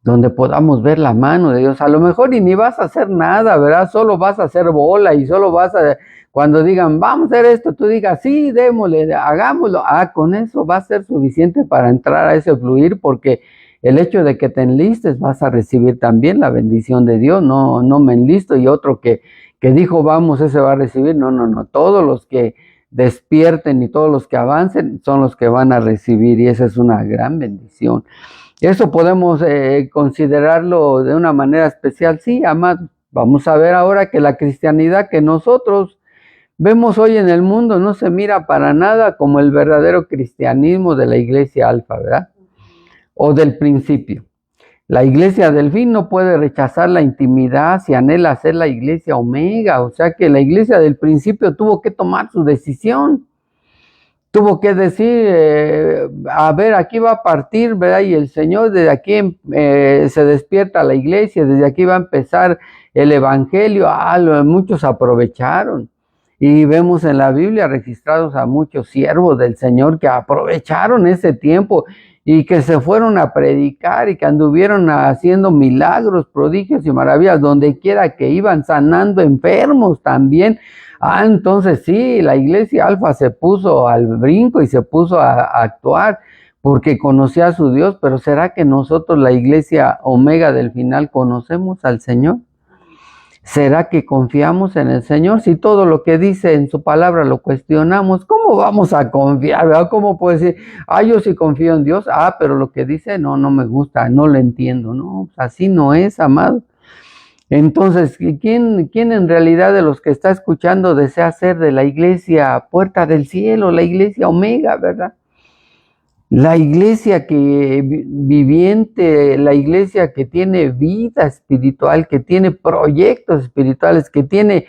donde podamos ver la mano de Dios. A lo mejor y ni vas a hacer nada, ¿verdad? Solo vas a hacer bola y solo vas a, cuando digan, vamos a hacer esto, tú digas, sí, démosle, hagámoslo. Con eso va a ser suficiente para entrar a ese fluir, porque el hecho de que te enlistes vas a recibir también la bendición de Dios. No me enlisto y otro que dijo, vamos, ese va a recibir. No. Todos los que despierten y todos los que avancen son los que van a recibir, y esa es una gran bendición. Eso podemos considerarlo de una manera especial. Sí, amados, vamos a ver ahora que la cristianidad que nosotros vemos hoy en el mundo no se mira para nada como el verdadero cristianismo de la iglesia alfa, ¿verdad? O del principio. La iglesia del fin no puede rechazar la intimidad si anhela ser la iglesia omega. O sea que la iglesia del principio tuvo que tomar su decisión. Tuvo que decir, a ver, aquí va a partir, ¿verdad? Y el Señor desde aquí se despierta la iglesia, desde aquí va a empezar el evangelio. Muchos aprovecharon. Y vemos en la Biblia registrados a muchos siervos del Señor que aprovecharon ese tiempo y que se fueron a predicar y que anduvieron haciendo milagros, prodigios y maravillas, donde quiera que iban, sanando enfermos también. Entonces sí, la iglesia alfa se puso al brinco y se puso a actuar porque conocía a su Dios. Pero ¿será que nosotros, la iglesia omega del final, conocemos al Señor? ¿Será que confiamos en el Señor? Si todo lo que dice en su palabra lo cuestionamos, ¿cómo vamos a confiar? ¿Verdad? ¿Cómo puede decir, yo sí confío en Dios, pero lo que dice no me gusta, no lo entiendo? No, así no es, amado. Entonces, ¿quién en realidad de los que está escuchando desea ser de la iglesia puerta del cielo, la iglesia Omega, verdad? La iglesia que viviente, la iglesia que tiene vida espiritual, que tiene proyectos espirituales, que tiene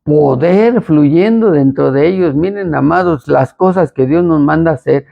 poder fluyendo dentro de ellos. Miren, amados, las cosas que Dios nos manda hacer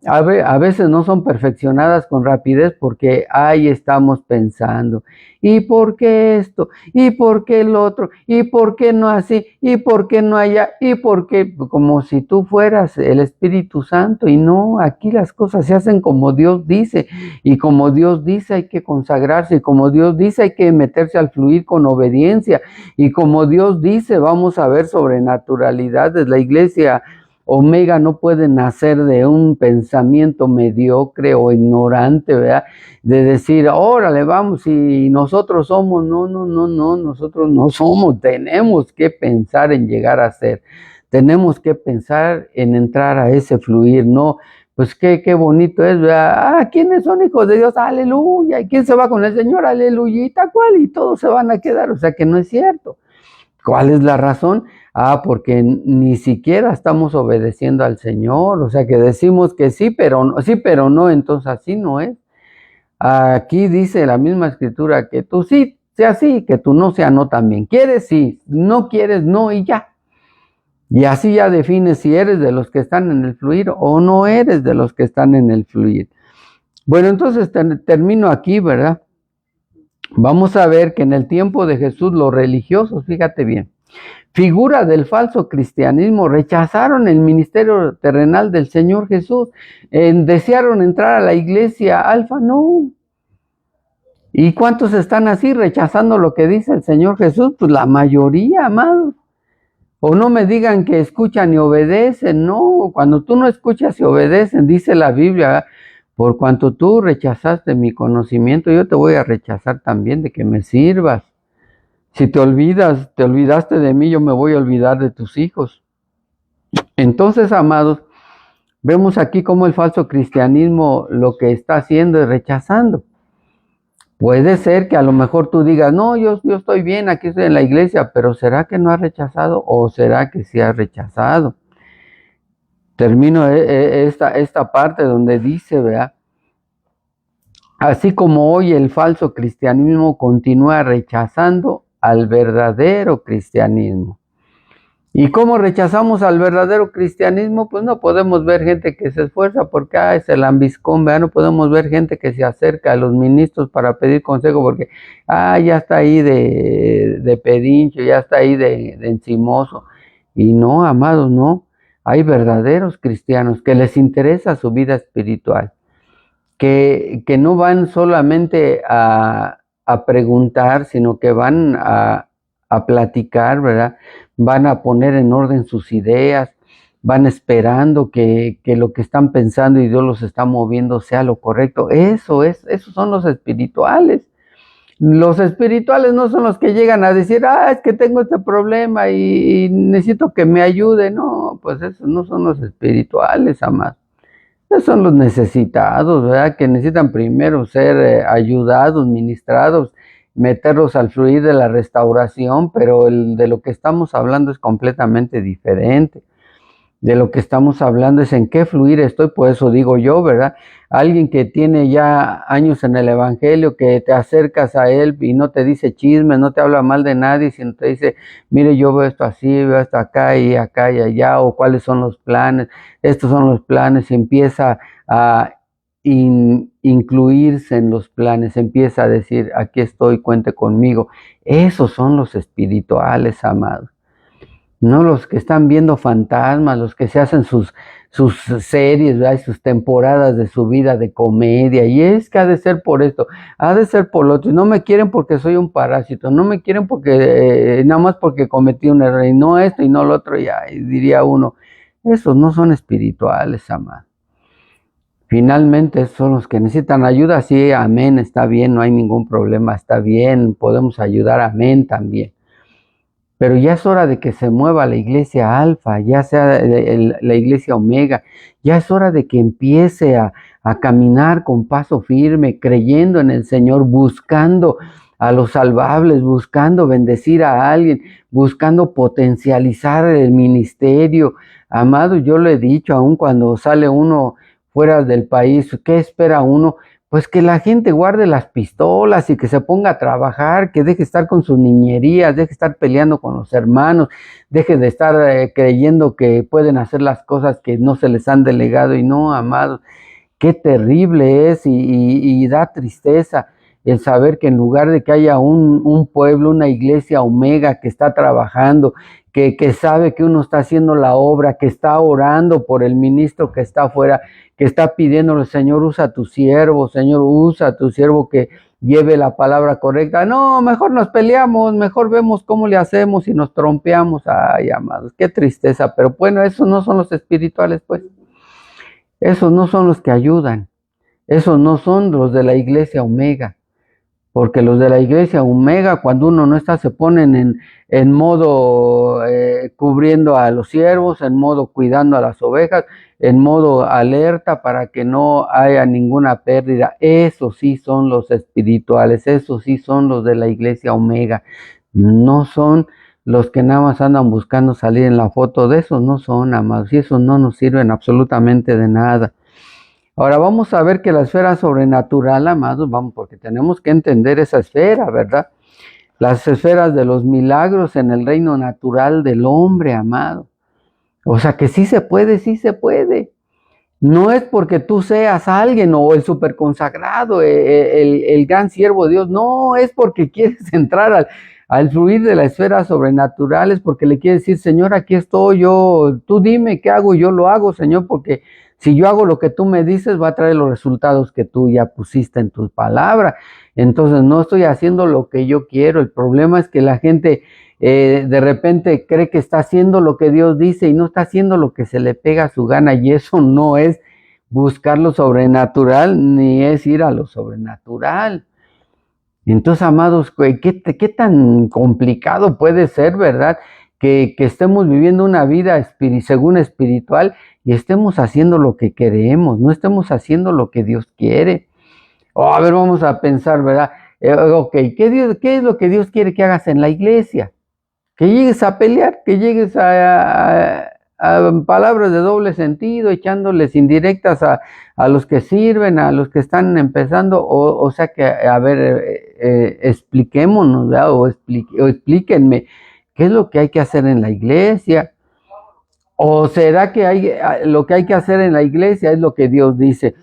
a veces no son perfeccionadas con rapidez porque ahí estamos pensando, ¿y por qué esto? ¿Y por qué el otro? ¿Y por qué no así? ¿Y por qué no allá? ¿Y por qué? Como si tú fueras el Espíritu Santo, y no, aquí las cosas se hacen como Dios dice, y como Dios dice hay que consagrarse, y como Dios dice hay que meterse al fluir con obediencia, y como Dios dice vamos a ver sobrenaturalidades. La iglesia Omega no puede nacer de un pensamiento mediocre o ignorante, ¿verdad? De decir, órale, vamos, y nosotros somos, no, nosotros no somos, tenemos que pensar en llegar a ser, tenemos que pensar en entrar a ese fluir, ¿no? Pues qué bonito es, ¿verdad? ¿Quiénes son hijos de Dios? Aleluya. ¿Y quién se va con el Señor? Aleluyita, ¿cuál? Y todos se van a quedar, o sea que no es cierto. ¿Cuál es la razón? Porque ni siquiera estamos obedeciendo al Señor, o sea que decimos que sí, pero no, entonces así no es. Aquí dice la misma escritura que tú sí sea sí, que tú no sea no también. ¿Quieres? Sí, no quieres, no, y ya. Y así ya defines si eres de los que están en el fluir o no eres de los que están en el fluir. Bueno, entonces termino aquí, ¿verdad? Vamos a ver que en el tiempo de Jesús los religiosos, fíjate bien, figura del falso cristianismo, rechazaron el ministerio terrenal del Señor Jesús, desearon entrar a la iglesia alfa, no. ¿Y cuántos están así rechazando lo que dice el Señor Jesús? Pues la mayoría, amados. O no me digan que escuchan y obedecen, no. Cuando tú no escuchas y obedecen, dice la Biblia, por cuanto tú rechazaste mi conocimiento, yo te voy a rechazar también de que me sirvas. Si te olvidaste de mí, yo me voy a olvidar de tus hijos. Entonces, amados, vemos aquí cómo el falso cristianismo lo que está haciendo es rechazando. Puede ser que a lo mejor tú digas, no, yo estoy bien, aquí estoy en la iglesia, pero ¿será que no ha rechazado o será que sí ha rechazado? Termino esta parte donde dice, vea, así como hoy el falso cristianismo continúa rechazando al verdadero cristianismo. ¿Y cómo rechazamos al verdadero cristianismo? Pues no podemos ver gente que se esfuerza porque es el ambiscón, ¿verdad? No podemos ver gente que se acerca a los ministros para pedir consejo porque ya está ahí de pedincho, ya está ahí de encimoso. Y no, amados, no. Hay verdaderos cristianos que les interesa su vida espiritual, que no van solamente a preguntar, sino que van a platicar, ¿verdad? Van a poner en orden sus ideas, van esperando que lo que están pensando y Dios los está moviendo sea lo correcto. Esos son los espirituales. Los espirituales no son los que llegan a decir, es que tengo este problema y necesito que me ayude. No, pues esos no son los espirituales, amados. Esos son los necesitados, ¿verdad? Que necesitan primero ser ayudados, ministrados, meterlos al fluir de la restauración, pero de lo que estamos hablando es completamente diferente. De lo que estamos hablando es en qué fluir estoy, por eso digo yo, ¿verdad? Alguien que tiene ya años en el evangelio, que te acercas a él y no te dice chismes, no te habla mal de nadie, sino te dice, mire, yo veo esto así, veo esto acá y allá, o cuáles son los planes, estos son los planes, y empieza a incluirse en los planes, empieza a decir, aquí estoy, cuente conmigo. Esos son los espirituales, amados. No los que están viendo fantasmas, los que se hacen sus series, ¿verdad? Y sus temporadas de su vida de comedia, y es que ha de ser por esto, ha de ser por lo otro, y no me quieren porque soy un parásito, no me quieren porque, nada más porque cometí un error, y no esto y no lo otro, y diría uno, esos no son espirituales, amado. Finalmente son los que necesitan ayuda, sí, amén, está bien, no hay ningún problema, está bien, podemos ayudar, amén también. pero ya es hora de que se mueva la iglesia alfa, ya sea la iglesia omega, ya es hora de que empiece a caminar con paso firme, creyendo en el Señor, buscando a los salvables, buscando bendecir a alguien, buscando potencializar el ministerio. Amado, yo lo he dicho, aun cuando sale uno fuera del país, ¿qué espera uno? Pues que la gente guarde las pistolas y que se ponga a trabajar, que deje de estar con sus niñerías, deje de estar peleando con los hermanos, deje de estar creyendo que pueden hacer las cosas que no se les han delegado. Y no, amados, qué terrible es y da tristeza el saber que en lugar de que haya un pueblo, una iglesia omega que está trabajando, que sabe que uno está haciendo la obra, que está orando por el ministro que está afuera, que está pidiéndole, Señor, usa a tu siervo, Señor, usa a tu siervo que lleve la palabra correcta. No, mejor nos peleamos, mejor vemos cómo le hacemos y nos trompeamos. Ay, amados, qué tristeza. Pero bueno, esos no son los espirituales, pues. Esos no son los que ayudan. Esos no son los de la iglesia omega. Porque los de la iglesia omega, cuando uno no está, se ponen en modo cubriendo a los siervos, en modo cuidando a las ovejas, en modo alerta para que no haya ninguna pérdida. Esos sí son los espirituales, esos sí son los de la iglesia omega. No son los que nada más andan buscando salir en la foto. De esos no son, amados, y esos no nos sirven absolutamente de nada. Ahora vamos a ver que la esfera sobrenatural, amados, vamos, porque tenemos que entender esa esfera, ¿verdad? Las esferas de los milagros en el reino natural del hombre, amado. O sea que sí se puede, sí se puede. No es porque tú seas alguien o el superconsagrado, el gran siervo de Dios. No, es porque quieres entrar al fluir de la esfera sobrenatural, es porque le quieres decir, Señor, aquí estoy yo, tú dime qué hago, yo lo hago, Señor, porque si yo hago lo que tú me dices, va a traer los resultados que tú ya pusiste en tu palabra. Entonces no estoy haciendo lo que yo quiero. El problema es que la gente de repente cree que está haciendo lo que Dios dice y no está haciendo lo que se le pega a su gana, y eso no es buscar lo sobrenatural, ni es ir a lo sobrenatural. Entonces, amados, ¿qué tan complicado puede ser, verdad? Que estemos viviendo una vida según espiritual y estemos haciendo lo que queremos, no estemos haciendo lo que Dios quiere. A ver, vamos a pensar, ¿verdad? Ok, ¿qué es lo que Dios quiere que hagas en la iglesia? Que llegues a pelear, que llegues a palabras de doble sentido, echándoles indirectas a los que sirven, a los que están empezando, o sea que, a ver, expliquémonos, ¿verdad? O explíquenme, ¿qué es lo que hay que hacer en la iglesia? ¿O será que lo que hay que hacer en la iglesia es lo que Dios dice?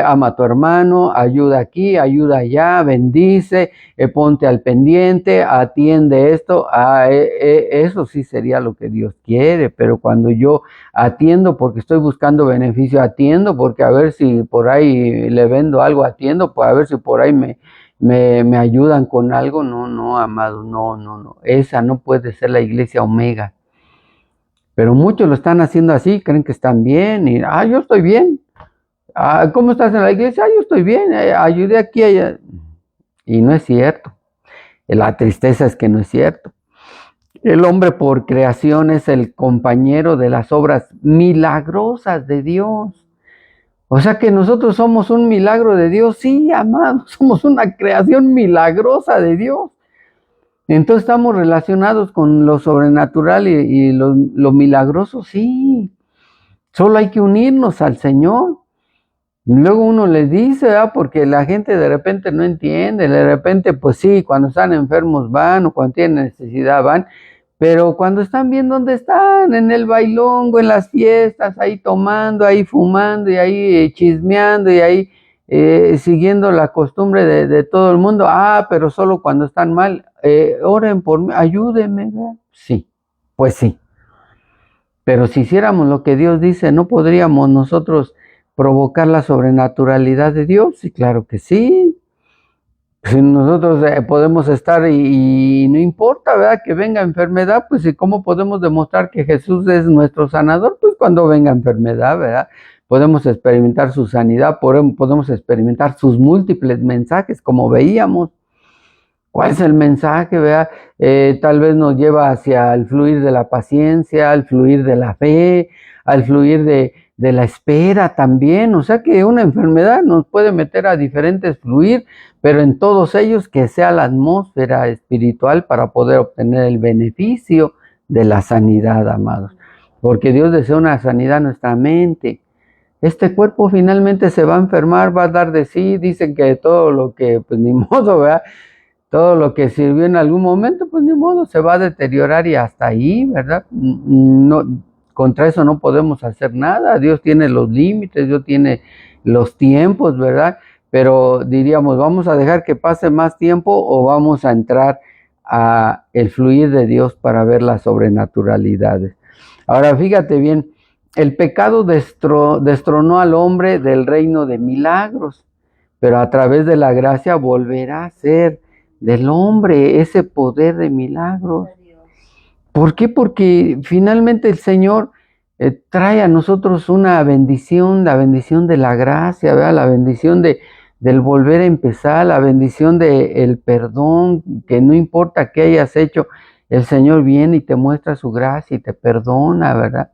Ama a tu hermano, ayuda aquí, ayuda allá, bendice, ponte al pendiente, atiende esto. Eso sí sería lo que Dios quiere, pero cuando yo atiendo porque estoy buscando beneficio, atiendo porque a ver si por ahí le vendo algo, atiendo, pues a ver si por ahí me ayudan con algo. No, amado, no. Esa no puede ser la iglesia omega. Pero muchos lo están haciendo así, creen que están bien y, yo estoy bien. ¿Cómo estás en la iglesia? Yo estoy bien, ayudé aquí, allá. Y no es cierto. La tristeza es que no es cierto. El hombre por creación es el compañero de las obras milagrosas de Dios. O sea que nosotros somos un milagro de Dios. Sí, amados, somos una creación milagrosa de Dios. Entonces estamos relacionados con lo sobrenatural y lo milagroso, sí. Solo hay que unirnos al Señor. Y luego uno les dice, porque la gente de repente no entiende, de repente pues sí, cuando están enfermos van, o cuando tienen necesidad van, pero cuando están bien, ¿dónde están? En el bailongo, en las fiestas, ahí tomando, ahí fumando, y ahí chismeando, y ahí siguiendo la costumbre de todo el mundo. Pero solo cuando están mal, oren por mí, ayúdenme, ¿verdad? Sí, pues sí. Pero si hiciéramos lo que Dios dice, ¿no podríamos nosotros provocar la sobrenaturalidad de Dios? Sí, claro que sí. Si nosotros podemos estar y no importa, ¿verdad? Que venga enfermedad, pues ¿y cómo podemos demostrar que Jesús es nuestro sanador? Pues cuando venga enfermedad, ¿verdad? Podemos experimentar su sanidad, podemos experimentar sus múltiples mensajes, como veíamos. ¿Cuál es el mensaje, verdad? Tal vez nos lleva hacia el fluir de la paciencia, al fluir de la fe, al fluir de la espera también. O sea que una enfermedad nos puede meter a diferentes fluir, pero en todos ellos que sea la atmósfera espiritual para poder obtener el beneficio de la sanidad, amados. Porque Dios desea una sanidad en nuestra mente. Este cuerpo finalmente se va a enfermar, va a dar de sí. Dicen que todo lo que, pues ni modo, ¿verdad? Todo lo que sirvió en algún momento, pues ni modo, se va a deteriorar y hasta ahí, ¿verdad? No, contra eso no podemos hacer nada. Dios tiene los límites, Dios tiene los tiempos, ¿verdad? Pero diríamos, ¿vamos a dejar que pase más tiempo o vamos a entrar a el fluir de Dios para ver las sobrenaturalidades? Ahora, fíjate bien, el pecado destronó al hombre del reino de milagros, pero a través de la gracia volverá a ser del hombre ese poder de milagros. ¿Por qué? Porque finalmente el Señor trae a nosotros una bendición, la bendición de la gracia, ¿verdad? La bendición del volver a empezar, la bendición del perdón, que no importa qué hayas hecho, el Señor viene y te muestra su gracia y te perdona, ¿verdad?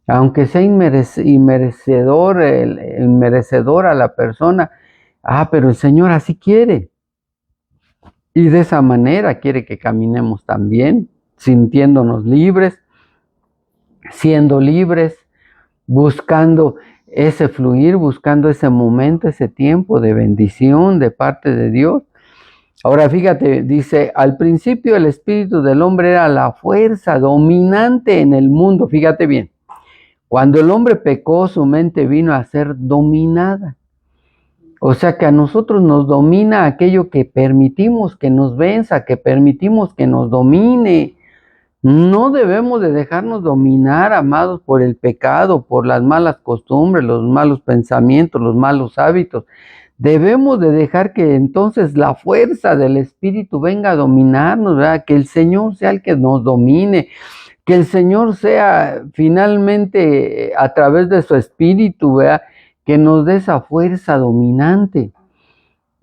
Aunque sea inmerecedor a la persona, pero el Señor así quiere. Y de esa manera quiere que caminemos también, sintiéndonos libres, siendo libres, buscando ese fluir, buscando ese momento, ese tiempo de bendición de parte de Dios. Ahora fíjate, dice, al principio el espíritu del hombre era la fuerza dominante en el mundo. Fíjate bien, cuando el hombre pecó, su mente vino a ser dominada. O sea que a nosotros nos domina aquello que permitimos que nos venza, que permitimos que nos domine. No debemos de dejarnos dominar, amados, por el pecado, por las malas costumbres, los malos pensamientos, los malos hábitos. Debemos de dejar que entonces la fuerza del Espíritu venga a dominarnos, ¿verdad? Que el Señor sea el que nos domine, que el Señor sea finalmente a través de su Espíritu, ¿verdad? Que nos dé esa fuerza dominante.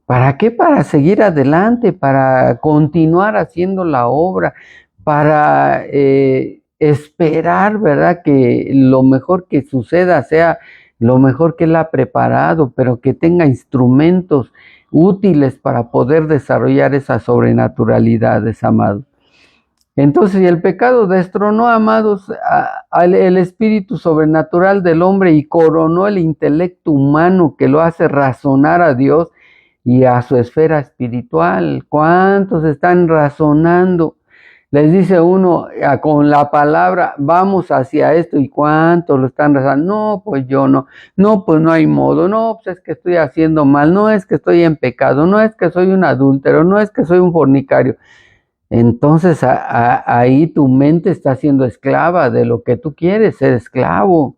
¿Para qué? Para seguir adelante, para continuar haciendo la obra, para esperar, ¿verdad? Que lo mejor que suceda sea lo mejor que Él ha preparado, pero que tenga instrumentos útiles para poder desarrollar esas sobrenaturalidades, amados. Entonces, el pecado destronó, amados, el espíritu sobrenatural del hombre y coronó el intelecto humano que lo hace razonar a Dios y a su esfera espiritual. ¿Cuántos están razonando? Les dice uno con la palabra, vamos hacia esto, y cuántos lo están razonando. No, pues yo no. No, pues no hay modo. No, pues es que estoy haciendo mal. No es que estoy en pecado. No es que soy un adúltero. No es que soy un fornicario. Entonces ahí tu mente está siendo esclava de lo que tú quieres, ser esclavo.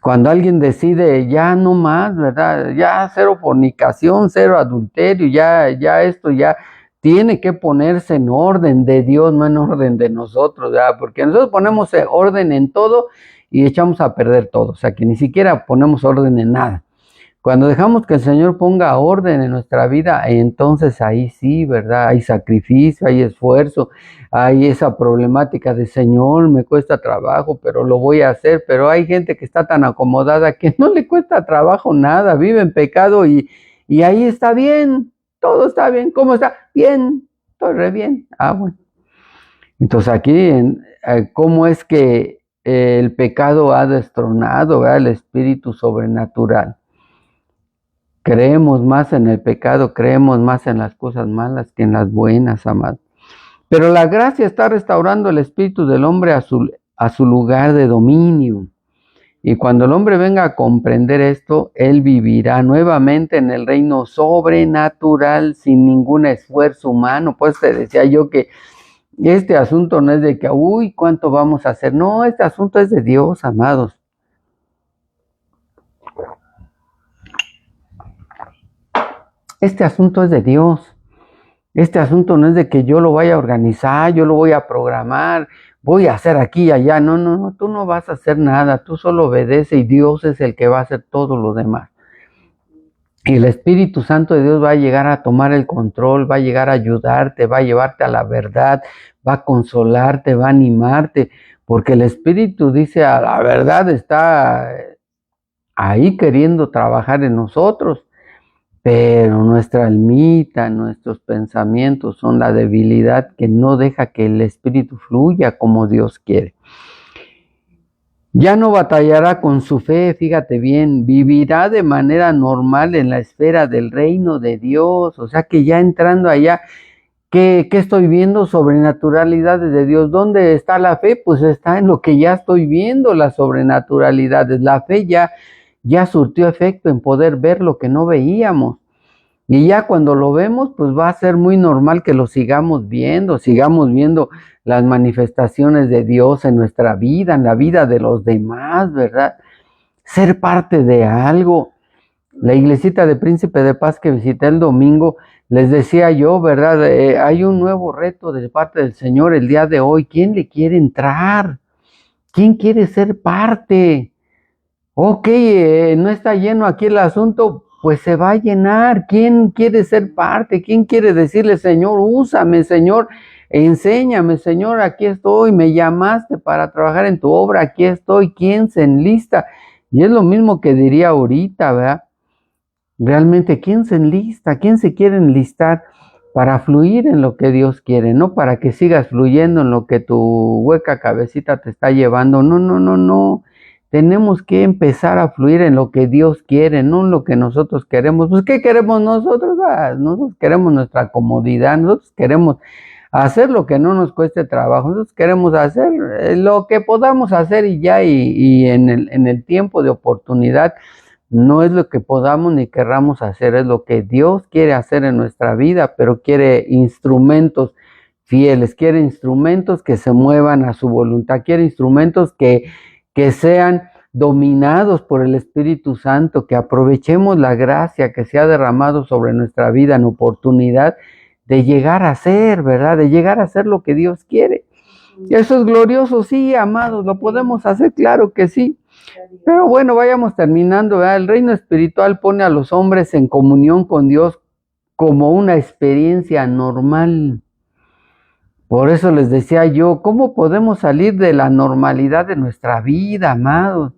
Cuando alguien decide ya no más, ¿verdad? Ya cero fornicación, cero adulterio, ya esto ya tiene que ponerse en orden de Dios, no en orden de nosotros, ¿verdad? Porque nosotros ponemos orden en todo y echamos a perder todo, o sea que ni siquiera ponemos orden en nada. Cuando dejamos que el Señor ponga orden en nuestra vida, entonces ahí sí, ¿verdad? Hay sacrificio, hay esfuerzo, hay esa problemática de Señor, me cuesta trabajo, pero lo voy a hacer. Pero hay gente que está tan acomodada que no le cuesta trabajo nada, vive en pecado y ahí está bien, todo está bien. ¿Cómo está? Bien, todo re bien. Bueno. Entonces aquí, ¿cómo es que el pecado ha destronado, ¿verdad? El espíritu sobrenatural? Creemos más en el pecado, creemos más en las cosas malas que en las buenas, amados. Pero la gracia está restaurando el espíritu del hombre a su lugar de dominio. Y cuando el hombre venga a comprender esto, él vivirá nuevamente en el reino sobrenatural sin ningún esfuerzo humano. Pues te decía yo que este asunto no es de que, uy, ¿cuánto vamos a hacer? No, este asunto es de Dios, amados. Este asunto es de Dios. Este asunto no es de que yo lo vaya a organizar, yo lo voy a programar, voy a hacer aquí y allá. No, no, no, tú no vas a hacer nada, tú solo obedece y Dios es el que va a hacer todo lo demás. Y el Espíritu Santo de Dios va a llegar a tomar el control, va a llegar a ayudarte, va a llevarte a la verdad, va a consolarte, va a animarte, porque el Espíritu dice, a la verdad está ahí queriendo trabajar en nosotros, pero nuestra almita, nuestros pensamientos son la debilidad que no deja que el Espíritu fluya como Dios quiere. Ya no batallará con su fe, fíjate bien, vivirá de manera normal en la esfera del reino de Dios, o sea que ya entrando allá, ¿qué estoy viendo? Sobrenaturalidades de Dios. ¿Dónde está la fe? Pues está en lo que ya estoy viendo, las sobrenaturalidades. La fe ya surtió efecto en poder ver lo que no veíamos. Y ya cuando lo vemos, pues va a ser muy normal que lo sigamos viendo las manifestaciones de Dios en nuestra vida, en la vida de los demás, ¿verdad? Ser parte de algo. La iglesita de Príncipe de Paz que visité el domingo, les decía yo, ¿verdad? Hay un nuevo reto de parte del Señor el día de hoy. ¿Quién le quiere entrar? ¿Quién quiere ser parte? Ok, no está lleno aquí el asunto, pues se va a llenar. ¿Quién quiere ser parte? ¿Quién quiere decirle, Señor, úsame, Señor, enséñame, Señor, aquí estoy, me llamaste para trabajar en tu obra, aquí estoy? ¿Quién se enlista? Y es lo mismo que diría ahorita, ¿verdad? Realmente, ¿quién se enlista? ¿Quién se quiere enlistar para fluir en lo que Dios quiere? No para que sigas fluyendo en lo que tu hueca cabecita te está llevando. No, no, no, no. Tenemos que empezar a fluir en lo que Dios quiere, no en lo que nosotros queremos. Pues, ¿qué queremos nosotros? Nosotros queremos nuestra comodidad, nosotros queremos hacer lo que no nos cueste trabajo, nosotros queremos hacer lo que podamos hacer y ya, y en el tiempo de oportunidad. No es lo que podamos ni querramos hacer, es lo que Dios quiere hacer en nuestra vida, pero quiere instrumentos fieles, quiere instrumentos que se muevan a su voluntad, quiere instrumentos que sean dominados por el Espíritu Santo, que aprovechemos la gracia que se ha derramado sobre nuestra vida en oportunidad de llegar a ser, ¿verdad? De llegar a ser lo que Dios quiere. Eso es glorioso, sí, amados, lo podemos hacer, claro que sí. Pero bueno, vayamos terminando, ¿verdad? El reino espiritual pone a los hombres en comunión con Dios como una experiencia normal. Por eso les decía yo, ¿cómo podemos salir de la normalidad de nuestra vida, amados?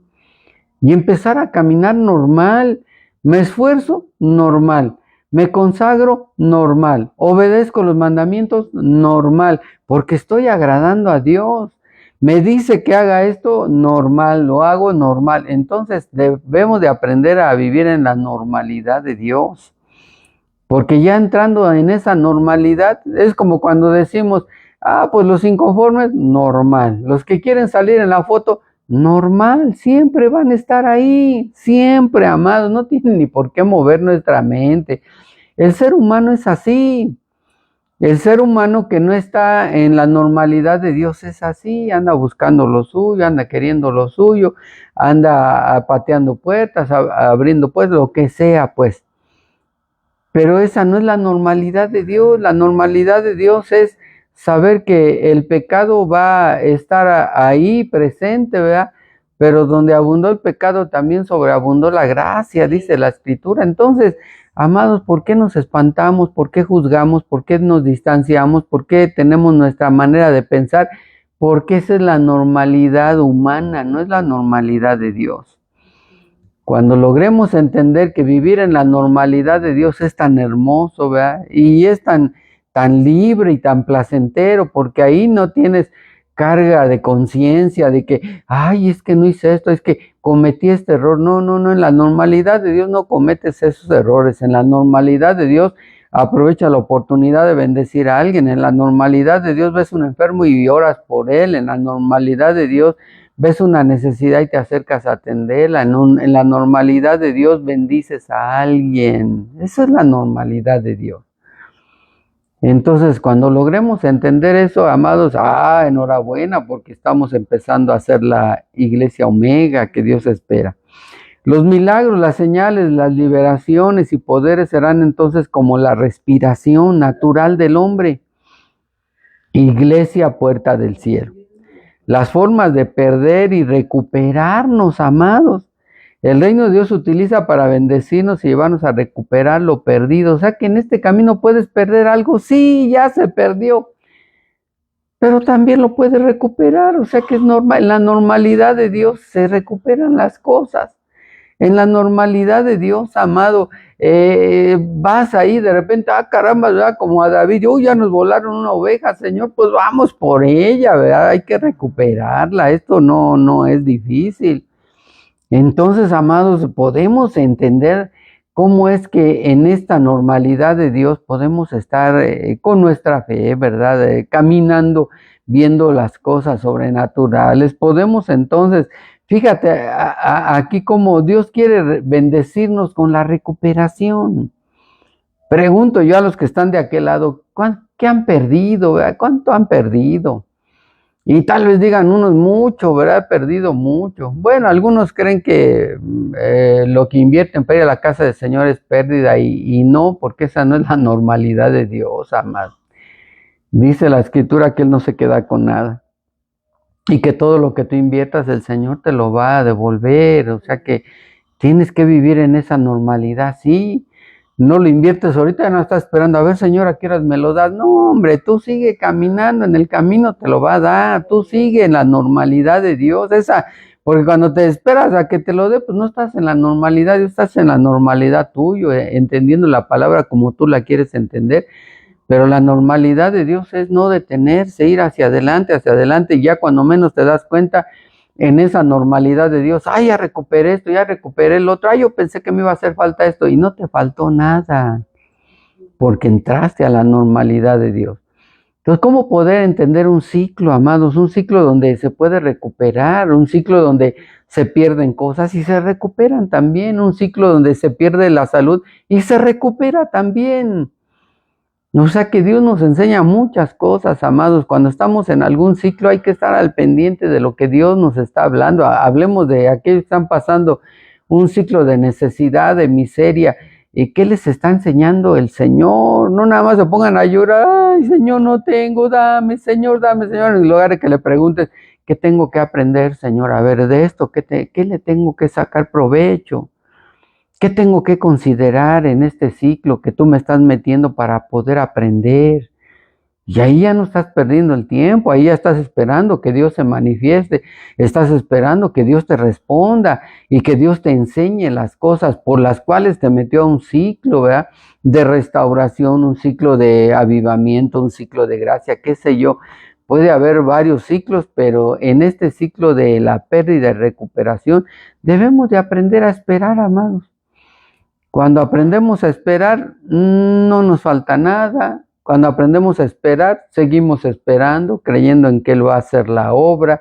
Y empezar a caminar normal. Me esfuerzo, normal. Me consagro, normal. Obedezco los mandamientos, normal. Porque estoy agradando a Dios. Me dice que haga esto, normal. Lo hago, normal. Entonces debemos de aprender a vivir en la normalidad de Dios. Porque ya entrando en esa normalidad, es como cuando decimos, pues los inconformes, normal. Los que quieren salir en la foto, normal. Siempre van a estar ahí. Siempre, amados. No tienen ni por qué mover nuestra mente. El ser humano es así. El ser humano que no está en la normalidad de Dios es así. Anda buscando lo suyo, anda queriendo lo suyo, anda pateando puertas, abriendo puertas, lo que sea, pues. Pero esa no es la normalidad de Dios. La normalidad de Dios es saber que el pecado va a estar ahí presente, ¿verdad? Pero donde abundó el pecado también sobreabundó la gracia, dice la Escritura. Entonces, amados, ¿por qué nos espantamos? ¿Por qué juzgamos? ¿Por qué nos distanciamos? ¿Por qué tenemos nuestra manera de pensar? Porque esa es la normalidad humana, no es la normalidad de Dios. Cuando logremos entender que vivir en la normalidad de Dios es tan hermoso, ¿verdad? Y es tan libre y tan placentero, porque ahí no tienes carga de conciencia de que, ay, es que no hice esto, es que cometí este error. No, no, no, en la normalidad de Dios no cometes esos errores. En la normalidad de Dios aprovecha la oportunidad de bendecir a alguien. En la normalidad de Dios ves un enfermo y oras por él. En la normalidad de Dios ves una necesidad y te acercas a atenderla. En la normalidad de Dios bendices a alguien. Esa es la normalidad de Dios. Entonces, cuando logremos entender eso, amados, enhorabuena, porque estamos empezando a hacer la iglesia omega que Dios espera. Los milagros, las señales, las liberaciones y poderes serán entonces como la respiración natural del hombre. Iglesia, puerta del cielo. Las formas de perder y recuperarnos, amados. El reino de Dios se utiliza para bendecirnos y llevarnos a recuperar lo perdido. O sea que en este camino puedes perder algo. Sí, ya se perdió, pero también lo puedes recuperar. O sea que es normal. En la normalidad de Dios se recuperan las cosas. En la normalidad de Dios, amado, vas ahí de repente, caramba, ¿verdad? Como a David, ya nos volaron una oveja, Señor, pues vamos por ella, ¿verdad? Hay que recuperarla, esto no es difícil. Entonces, amados, podemos entender cómo es que en esta normalidad de Dios podemos estar con nuestra fe, ¿verdad? Caminando, viendo las cosas sobrenaturales. Podemos entonces, fíjate, aquí como Dios quiere bendecirnos con la recuperación. Pregunto yo a los que están de aquel lado, ¿qué han perdido? ¿Verdad? ¿Cuánto han perdido? Y tal vez digan unos mucho, ¿verdad? He perdido mucho. Bueno, algunos creen que lo que invierten para ir a la casa del Señor es pérdida y no, porque esa no es la normalidad de Dios, amado. Dice la Escritura que Él no se queda con nada y que todo lo que tú inviertas el Señor te lo va a devolver. O sea que tienes que vivir en esa normalidad, sí. No lo inviertes ahorita, ya no estás esperando, a ver, Señor, ¿a qué horas me lo das? No, hombre, tú sigue caminando, en el camino te lo va a dar, tú sigue en la normalidad de Dios, porque cuando te esperas a que te lo dé, pues no estás en la normalidad, estás en la normalidad tuyo, entendiendo la palabra como tú la quieres entender, pero la normalidad de Dios es no detenerse, ir hacia adelante, y ya cuando menos te das cuenta, en esa normalidad de Dios, ya recuperé esto, ya recuperé el otro, yo pensé que me iba a hacer falta esto, y no te faltó nada, porque entraste a la normalidad de Dios. Entonces, ¿cómo poder entender un ciclo, amados? Un ciclo donde se puede recuperar, un ciclo donde se pierden cosas y se recuperan también, un ciclo donde se pierde la salud y se recupera también. O sea que Dios nos enseña muchas cosas, amados. Cuando estamos en algún ciclo hay que estar al pendiente de lo que Dios nos está hablando. Hablemos de aquellos que están pasando un ciclo de necesidad, de miseria. ¿Y qué les está enseñando el Señor? No nada más se pongan a llorar, ay, Señor, no tengo, dame, Señor, en lugar de que le preguntes, ¿qué tengo que aprender, Señor? A ver, de esto, ¿qué le tengo que sacar provecho? ¿Qué tengo que considerar en este ciclo que tú me estás metiendo para poder aprender? Y ahí ya no estás perdiendo el tiempo, ahí ya estás esperando que Dios se manifieste, estás esperando que Dios te responda y que Dios te enseñe las cosas por las cuales te metió a un ciclo, ¿verdad? De restauración, un ciclo de avivamiento, un ciclo de gracia, qué sé yo. Puede haber varios ciclos, pero en este ciclo de la pérdida y recuperación debemos de aprender a esperar, amados. Cuando aprendemos a esperar, no nos falta nada. Cuando aprendemos a esperar, seguimos esperando, creyendo en que Él va a hacer la obra.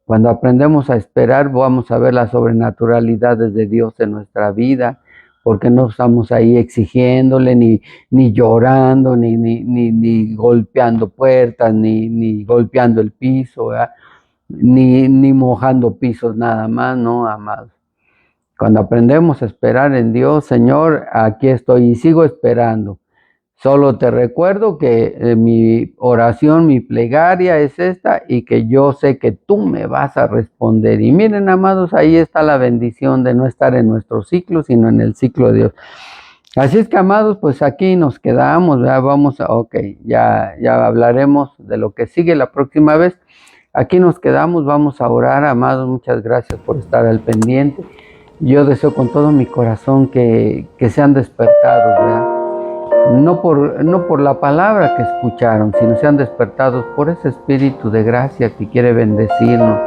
Cuando aprendemos a esperar, vamos a ver las sobrenaturalidades de Dios en nuestra vida, porque no estamos ahí exigiéndole, ni llorando, ni golpeando puertas, ni golpeando el piso, ¿verdad? Ni mojando pisos nada más, no, amados. Cuando aprendemos a esperar en Dios, Señor, aquí estoy y sigo esperando. Solo te recuerdo que mi oración, mi plegaria es esta y que yo sé que tú me vas a responder. Y miren, amados, ahí está la bendición de no estar en nuestro ciclo, sino en el ciclo de Dios. Así es que, amados, pues aquí nos quedamos, ya hablaremos de lo que sigue la próxima vez. Aquí nos quedamos, vamos a orar, amados, muchas gracias por estar al pendiente. Yo deseo con todo mi corazón que sean despertados, ¿verdad? No por la palabra que escucharon, sino sean despertados por ese espíritu de gracia que quiere bendecirnos,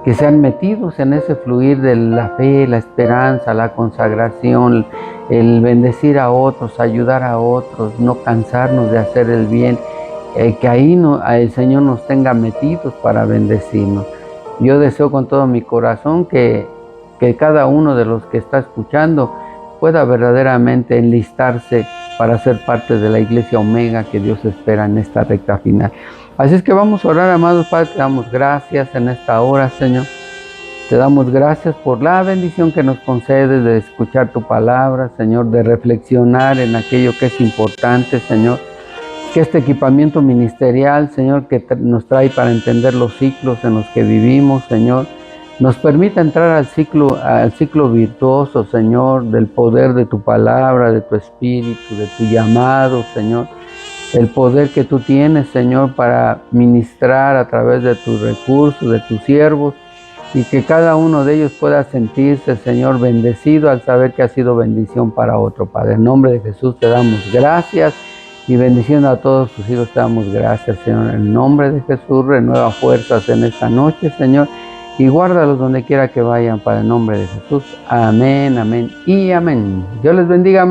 que sean metidos en ese fluir de la fe, la esperanza, la consagración, el bendecir a otros, ayudar a otros, no cansarnos de hacer el bien, que ahí el Señor nos tenga metidos para bendecirnos. Yo deseo con todo mi corazón que cada uno de los que está escuchando pueda verdaderamente enlistarse para ser parte de la Iglesia Omega que Dios espera en esta recta final. Así es que vamos a orar, amados Padre, te damos gracias en esta hora, Señor. Te damos gracias por la bendición que nos concedes de escuchar tu palabra, Señor, de reflexionar en aquello que es importante, Señor. Que este equipamiento ministerial, Señor, que nos trae para entender los ciclos en los que vivimos, Señor, nos permita entrar al ciclo virtuoso, Señor, del poder de tu palabra, de tu espíritu, de tu llamado, Señor. El poder que tú tienes, Señor, para ministrar a través de tus recursos, de tus siervos, y que cada uno de ellos pueda sentirse, Señor, bendecido al saber que ha sido bendición para otro, Padre. En nombre de Jesús te damos gracias y bendición a todos tus hijos te damos gracias, Señor. En nombre de Jesús, renueva fuerzas en esta noche, Señor, y guárdalos donde quiera que vayan, para el nombre de Jesús. Amén, amén y amén. Dios les bendiga.